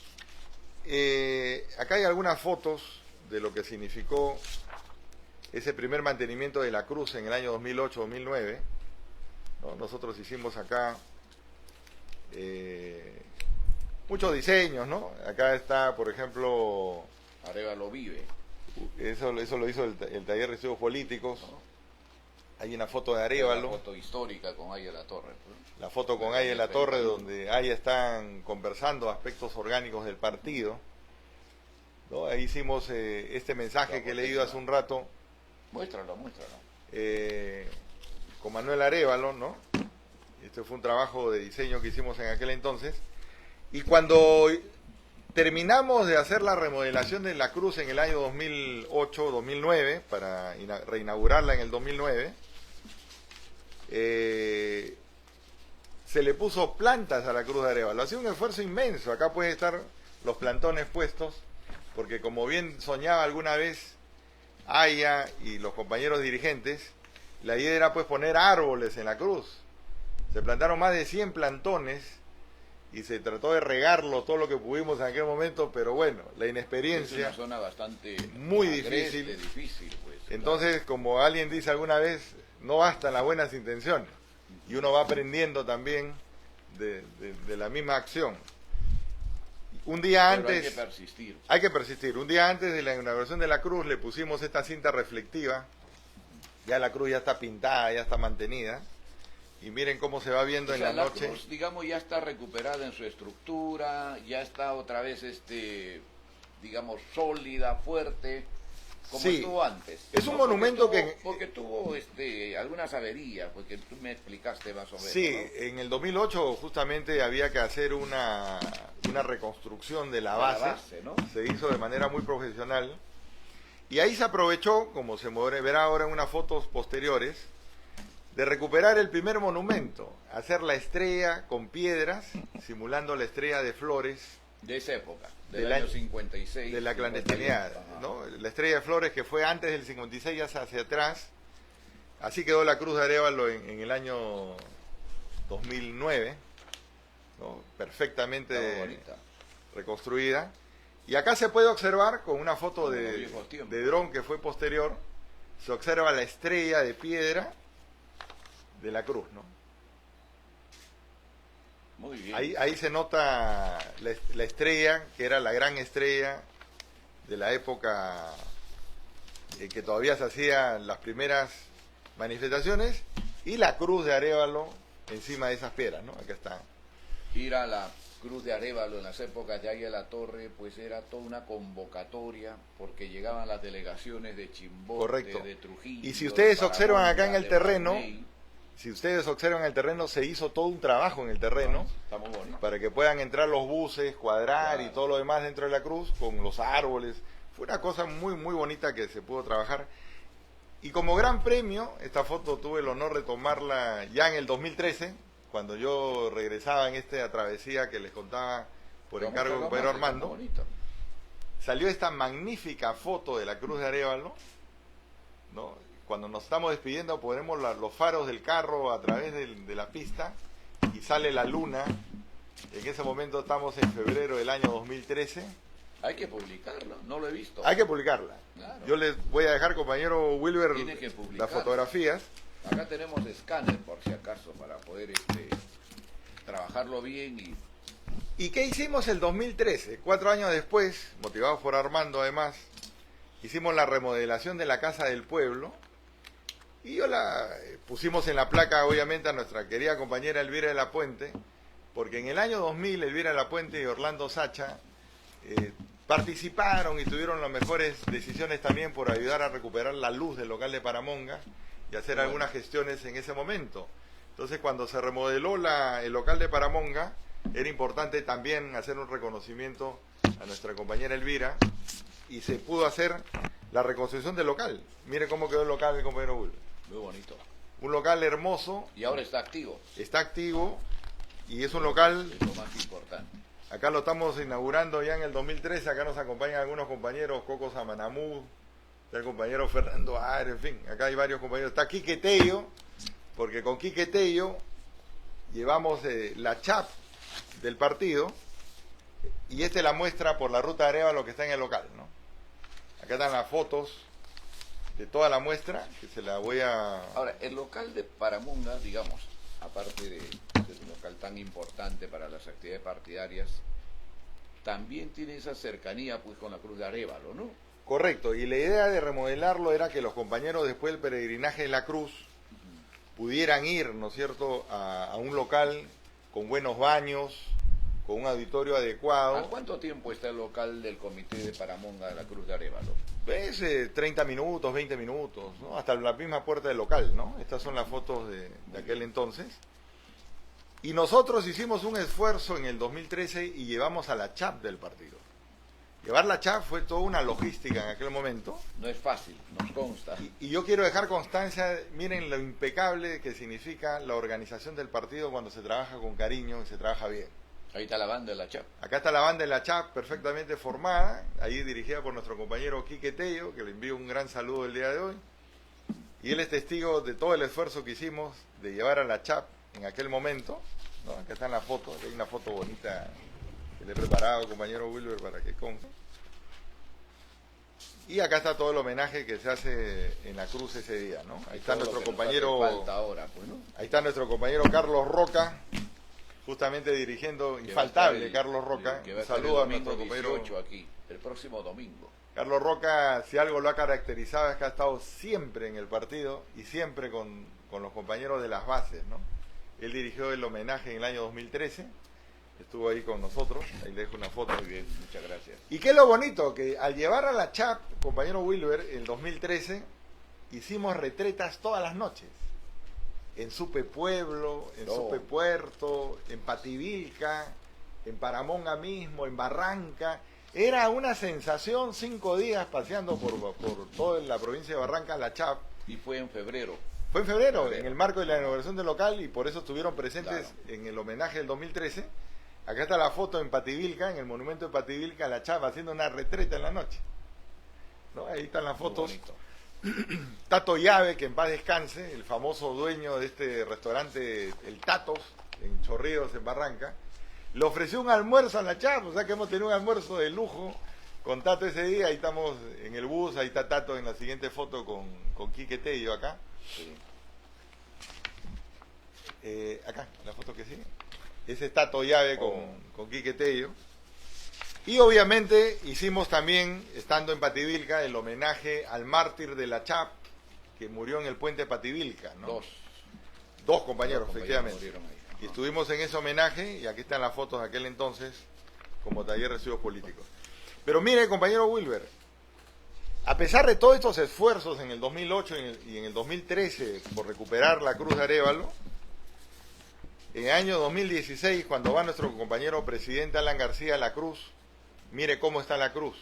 acá hay algunas fotos de lo que significó ese primer mantenimiento de la cruz en el año 2008-2009, ¿no? Nosotros hicimos acá muchos diseños, ¿no? Acá está, por ejemplo, Arévalo vive. Eso lo hizo el taller de estudios políticos. ¿No? Hay una foto de Arévalo. Una foto histórica con Aya La Torre. ¿No? La foto con Aya La Torre, donde Aya están conversando aspectos orgánicos del partido, ¿no? Ahí hicimos este mensaje que he leído hace un rato. Muéstralo. Con Manuel Arévalo, ¿no? Este fue un trabajo de diseño que hicimos en aquel entonces. Y cuando terminamos de hacer la remodelación de la cruz en el año 2008-2009, para reinaugurarla en el 2009, se le puso plantas a la cruz de Arévalo. Ha sido un esfuerzo inmenso. Acá pueden estar los plantones puestos, porque como bien soñaba alguna vez Aya y los compañeros dirigentes, la idea era pues poner árboles en la cruz. Se plantaron más de 100 plantones y se trató de regarlo todo lo que pudimos en aquel momento, pero bueno, la inexperiencia, es una zona bastante muy agreste, difícil. pues, Entonces, claro, como alguien dice alguna vez, no bastan las buenas intenciones, y uno va aprendiendo también de la misma acción. Un día pero antes, hay que persistir. Un día antes de la inauguración de la cruz le pusimos esta cinta reflectiva. Ya la cruz ya está pintada, ya está mantenida. Y miren cómo se va viendo en la noche. La cruz, digamos, ya está recuperada en su estructura, ya está otra vez, digamos, sólida, fuerte. como Sí, estuvo antes. es un ¿no? monumento porque tuvo algunas averías, porque tú me explicaste más o menos. Sí, ¿no? en el 2008 justamente había que hacer una reconstrucción de la base, ¿no? Se hizo de manera muy profesional y ahí se aprovechó, como se verá ahora en unas fotos posteriores, de recuperar el primer monumento, hacer la estrella con piedras, simulando la estrella de Flores. De esa época, del año 56. De la clandestinidad, ¿no? La estrella de Flores que fue antes del 56 ya hacia atrás. Así quedó la Cruz de Arévalo en el año 2009, ¿no? Perfectamente reconstruida. Y acá se puede observar con una foto de dron que fue posterior, se observa la estrella de piedra de la cruz, ¿no? Muy bien. Ahí se nota la estrella, que era la gran estrella de la época que todavía se hacían las primeras manifestaciones, y la Cruz de Arévalo encima de esas piedras, ¿no? Acá está. Ir a la Cruz de Arévalo en las épocas de Águila Torre, pues era toda una convocatoria, porque llegaban las delegaciones de Chimbote, Correcto. de Trujillo. Y si ustedes observan acá en el terreno, Guarney, si ustedes observan el terreno, se hizo todo un trabajo en el terreno, está muy bonito. para que puedan entrar los buses, cuadrar, Claro. y todo lo demás dentro de la cruz, con los árboles. Fue una cosa muy, muy bonita que se pudo trabajar. Y como gran premio, esta foto tuve el honor de tomarla ya en el 2013, cuando yo regresaba en esta travesía que les contaba por encargo del compañero Armando. Salió esta magnífica foto de la Cruz de Arévalo, ¿no? Cuando nos estamos despidiendo ponemos los faros del carro a través de la pista y sale la luna. En ese momento estamos en febrero del año 2013. Hay que publicarlo, no lo he visto. Hay que publicarla. Claro. Yo les voy a dejar, compañero Wilber, Tiene que publicar. las fotografías. Acá tenemos escáner, por si acaso, para poder trabajarlo bien. ¿Y qué hicimos el 2013? 4 años después, motivados por Armando además, hicimos la remodelación de la Casa del Pueblo y pusimos en la placa, obviamente, a nuestra querida compañera Elvira de la Puente, porque en el año 2000 Elvira de la Puente y Orlando Sacha participaron y tuvieron las mejores decisiones también por ayudar a recuperar la luz del local de Paramonga y hacer algunas gestiones en ese momento. Entonces, cuando se remodeló el local de Paramonga, era importante también hacer un reconocimiento a nuestra compañera Elvira, y se pudo hacer la reconstrucción del local. Mire cómo quedó el local del compañero Bull. Muy bonito. Un local hermoso. Y ahora está activo. Está activo y es un local... Es lo más importante. Acá lo estamos inaugurando ya en el 2013. Acá nos acompañan algunos compañeros, Coco Samanamú, está el compañero Fernando Ares, en fin, acá hay varios compañeros. Está Quique Tello, porque con Quique Tello llevamos la chap del partido, y esta es la muestra por la ruta de Arévalo que está en el local, ¿no? Acá están las fotos de toda la muestra, que se la voy a... Ahora, el local de Paramonga, digamos, aparte de ser un local tan importante para las actividades partidarias, también tiene esa cercanía pues con la Cruz de Arévalo, ¿no? Correcto, y la idea de remodelarlo era que los compañeros después del peregrinaje de la Cruz pudieran ir, ¿no es cierto?, a un local con buenos baños, con un auditorio adecuado. ¿A cuánto tiempo está el local del Comité de Paramonga de la Cruz de Arévalo? Pues 30 minutos, 20 minutos, ¿no? Hasta la misma puerta del local, ¿no? Estas son las fotos de aquel entonces. Y nosotros hicimos un esfuerzo en el 2013 y llevamos a la chap del partido. Llevar la chap fue toda una logística en aquel momento. No es fácil, nos consta. Y yo quiero dejar constancia, miren lo impecable que significa la organización del partido cuando se trabaja con cariño y se trabaja bien. Ahí está la banda de la chap. Acá está la banda de la chap perfectamente formada, ahí dirigida por nuestro compañero Quique Tello, que le envío un gran saludo el día de hoy. Y él es testigo de todo el esfuerzo que hicimos de llevar a la chap en aquel momento, ¿no? Acá están las fotos, hay una foto bonita que le he preparado, compañero Wilber, para que conste. Y acá está todo el homenaje que se hace en la cruz ese día, ¿no? Ahí está nuestro compañero, ahora, pues, ¿no? ahí está nuestro compañero Carlos Roca, justamente dirigiendo, infaltable Carlos Roca. Que va a Saludo a el nuestro domingo compañero 18 aquí, el próximo domingo. Carlos Roca, si algo lo ha caracterizado es que ha estado siempre en el partido y siempre con los compañeros de las bases, ¿no? Él dirigió el homenaje en el año 2013, estuvo ahí con nosotros, ahí le dejo una foto. Muy bien, muchas gracias. Y qué es lo bonito, que al llevar a la CHAP, compañero Wilber, en 2013, hicimos retretas todas las noches. En Supe Pueblo, en Supe Puerto, en Pativilca, en Paramonga mismo, en Barranca. Era una sensación 5 días paseando por toda la provincia de Barranca, la CHAP. Y fue en febrero. Fue en febrero, en el marco de la inauguración del local, y por eso estuvieron presentes Claro. en el homenaje del 2013. Acá está la foto en Pativilca, en el monumento de Pativilca, la CHAP haciendo una retreta en la noche. ¿No? Ahí están las fotos. Tato Llave, que en paz descanse, el famoso dueño de este restaurante, el Tatos, en Chorrillos, en Barranca, le ofreció un almuerzo a la CHAP, o sea que hemos tenido un almuerzo de lujo con Tato ese día. Ahí estamos en el bus, ahí está Tato en la siguiente foto con Quique Tello acá. Sí. Acá, la foto que sigue. Ese es Tato Llave con Quique Tello. Y obviamente hicimos también, estando en Pativilca, el homenaje al mártir de la CHAP, que murió en el puente de Pativilca, ¿no? Dos compañeros, efectivamente. Murieron ahí. Y estuvimos en ese homenaje, y aquí están las fotos de aquel entonces, como taller de estudios políticos. Pero mire, compañero Wilber, a pesar de todos estos esfuerzos en el 2008 y en el 2013 por recuperar la Cruz de Arévalo, en el año 2016, cuando va nuestro compañero presidente Alan García a la Cruz, mire cómo está la Cruz.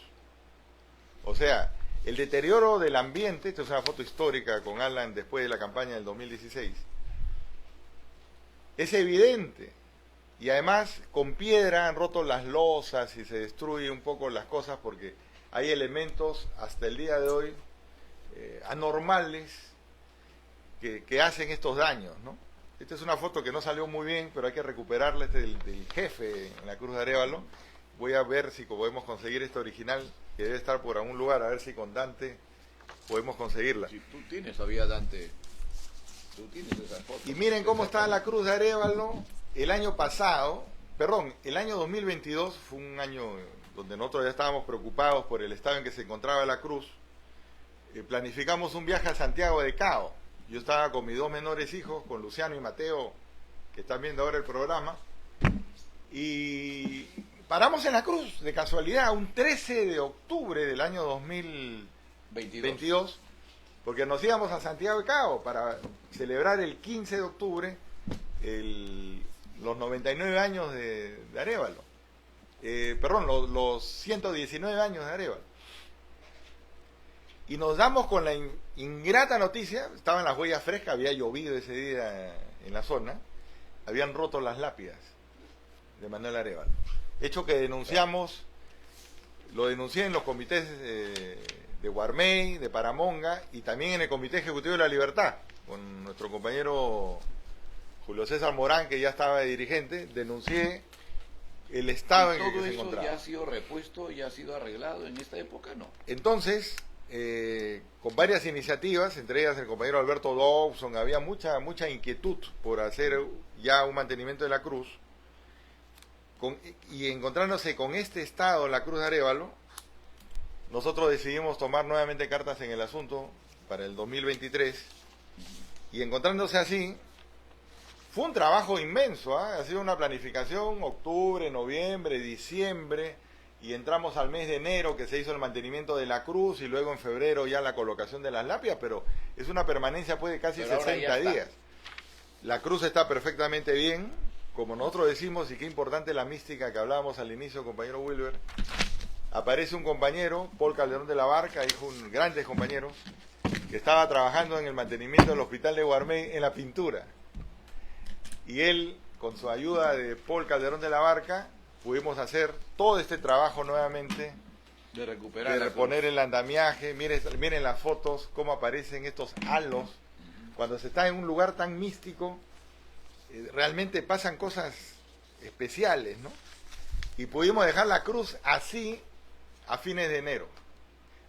O sea, el deterioro del ambiente, esta es una foto histórica con Alan después de la campaña del 2016, es evidente. Y además, con piedra han roto las losas y se destruye un poco las cosas porque hay elementos hasta el día de hoy anormales que hacen estos daños, ¿no? Esta es una foto que no salió muy bien, pero hay que recuperarla, del jefe en la Cruz de Arévalo. Voy a ver si podemos conseguir esta original, que debe estar por algún lugar, a ver si con Dante podemos conseguirla. Si tú tienes todavía, Dante, tú tienes esas fotos. Y miren cómo está la Cruz de Arévalo. El año pasado, el año 2022 fue un año donde nosotros ya estábamos preocupados por el estado en que se encontraba la Cruz. Planificamos un viaje a Santiago de Cao. Yo estaba con mis 2 menores hijos, con Luciano y Mateo, que están viendo ahora el programa, y paramos en la Cruz, de casualidad, un 13 de octubre del año 2022, porque nos íbamos a Santiago de Cao para celebrar el 15 de octubre los 99 años de Arévalo. Los 119 años de Arévalo. Y nos damos con la ingrata noticia, estaban las huellas frescas, había llovido ese día en la zona, habían roto las lápidas de Manuel Arévalo. Hecho que denunciamos, lo denuncié en los comités de Guarmey, de Paramonga, y también en el Comité Ejecutivo de la Libertad, con nuestro compañero Julio César Morán, que ya estaba de dirigente. Denuncié el estado en el que se encontraba. ¿Todo eso ya ha sido repuesto, ya ha sido arreglado en esta época? No. Entonces, con varias iniciativas, entre ellas el compañero Alberto Dobson, había mucha inquietud por hacer ya un mantenimiento de la Cruz, y encontrándose con este estado, la Cruz de Arévalo, nosotros decidimos tomar nuevamente cartas en el asunto para el 2023, y encontrándose así, fue un trabajo inmenso, ha sido una planificación, octubre, noviembre, diciembre, y entramos al mes de enero, que se hizo el mantenimiento de la Cruz, y luego en febrero ya la colocación de las lápidas, pero es una permanencia pues de casi 60 días. La Cruz está perfectamente bien, como nosotros decimos, y qué importante la mística que hablábamos al inicio, compañero Wilber. Aparece un compañero, Paul Calderón de la Barca, hijo de un grandes compañeros, que estaba trabajando en el mantenimiento del hospital de Guarmey en la pintura. Y él, con su ayuda de Paul Calderón de la Barca, pudimos hacer todo este trabajo nuevamente de recuperar, de reponer el andamiaje. Miren las fotos, cómo aparecen estos halos. Cuando se está en un lugar tan místico, realmente pasan cosas especiales, ¿no? Y pudimos dejar la Cruz así a fines de enero.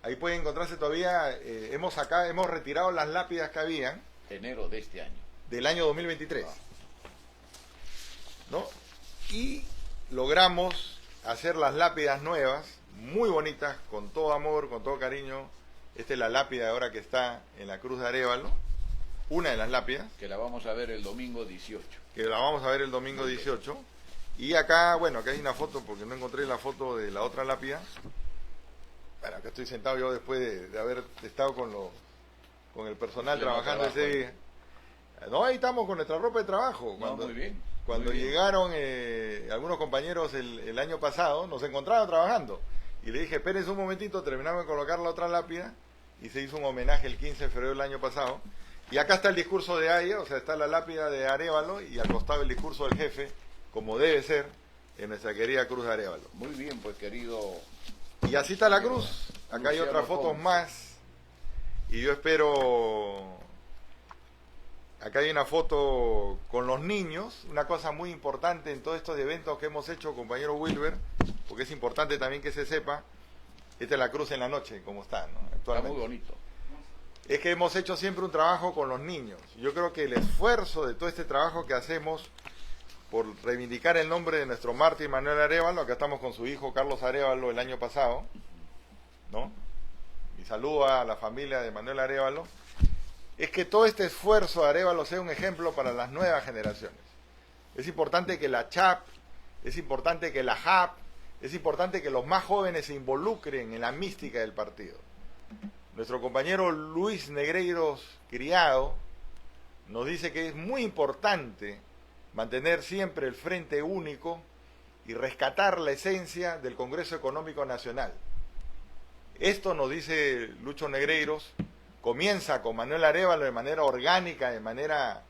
Ahí puede encontrarse todavía, hemos retirado las lápidas que habían. Enero de este año. Del año 2023. ¿No? Y logramos hacer las lápidas nuevas, muy bonitas, con todo amor, con todo cariño. Esta es la lápida ahora que está en la Cruz de Arévalo, una de las lápidas. Que la vamos a ver el domingo 18. Que la vamos a ver el domingo 18. Y acá, bueno, acá hay una foto, porque no encontré la foto de la otra lápida. Bueno, acá estoy sentado yo después de haber estado con el personal trabajando ese día. No, ahí estamos con nuestra ropa de trabajo. Muy bien. Cuando muy bien. llegaron algunos compañeros el año pasado, nos encontraban trabajando. Y le dije, espérense un momentito, terminamos de colocar la otra lápida. Y se hizo un homenaje el 15 de febrero del año pasado. Y acá está el discurso de Aya, o sea, está la lápida de Arévalo y al costado el discurso del jefe, como debe ser, en nuestra querida Cruz de Arévalo. Muy bien, pues querido. Y así está la cruz. Acá hay Luciano otras fotos Ponce. más. Y yo espero... Acá hay una foto con los niños, una cosa muy importante en todos estos eventos que hemos hecho, compañero Wilber, porque es importante también que se sepa. Esta es la cruz en la noche, como está, ¿no? Está Actualmente. muy bonito. Es que hemos hecho siempre un trabajo con los niños. Yo creo que el esfuerzo de todo este trabajo que hacemos por reivindicar el nombre de nuestro mártir Manuel Arévalo, acá estamos con su hijo Carlos Arévalo el año pasado, ¿no? Y saludo a la familia de Manuel Arévalo. Es que todo este esfuerzo de Arévalo sea un ejemplo para las nuevas generaciones. Es importante que la CHAP, es importante que la JAP, es importante que los más jóvenes se involucren en la mística del partido. Nuestro compañero Luis Negreiros Criado nos dice que es muy importante mantener siempre el frente único y rescatar la esencia del Congreso Económico Nacional. Esto, nos dice Lucho Negreiros, comienza con Manuel Arévalo de manera orgánica, de manera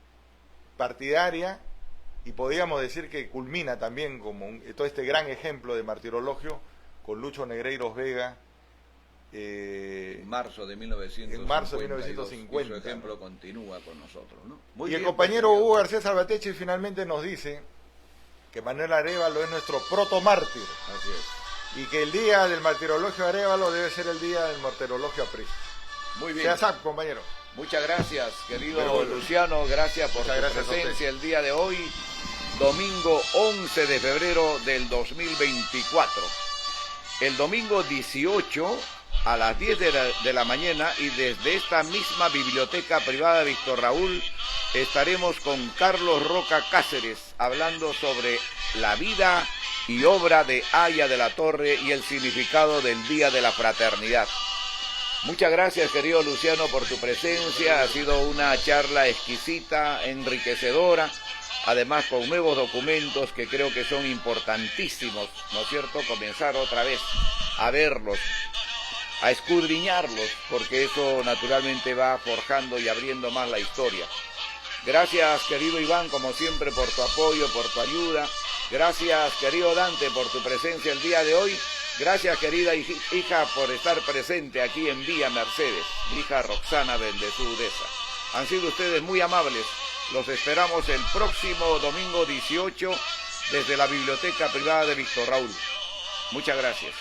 partidaria, y podríamos decir que culmina también como todo este gran ejemplo de martirologio con Lucho Negreiros Vega, En marzo de 1952. en marzo de 1950. Y su ejemplo continúa con nosotros, ¿no? Y el compañero Hugo García Salvatierra finalmente nos dice que Manuel Arévalo es nuestro protomártir. Así es. Y que el día del martirologio de Arévalo debe ser el día del martirologio Apris. Muy bien. Sea SAP, compañero. Muchas gracias, querido Pero, Luciano. Gracias por muchas tu gracias a presencia usted. el día de hoy, domingo 11 de febrero del 2024. El domingo 18 a las 10 de la mañana y desde esta misma biblioteca privada Víctor Raúl estaremos con Carlos Roca Cáceres hablando sobre la vida y obra de Aya de la Torre y el significado del Día de la Fraternidad. Muchas gracias, querido Luciano, por tu presencia. Ha sido una charla exquisita, enriquecedora, además con nuevos documentos que creo que son importantísimos, ¿no es cierto? Comenzar otra vez a verlos, a escudriñarlos, porque eso naturalmente va forjando y abriendo más la historia. Gracias, querido Iván, como siempre, por tu apoyo, por tu ayuda. Gracias, querido Dante, por tu presencia el día de hoy. Gracias, querida hija, por estar presente aquí en Vía Mercedes. Mi hija Roxana Bendezudeza. Han sido ustedes muy amables. Los esperamos el próximo domingo 18 desde la Biblioteca Privada de Víctor Raúl. Muchas gracias.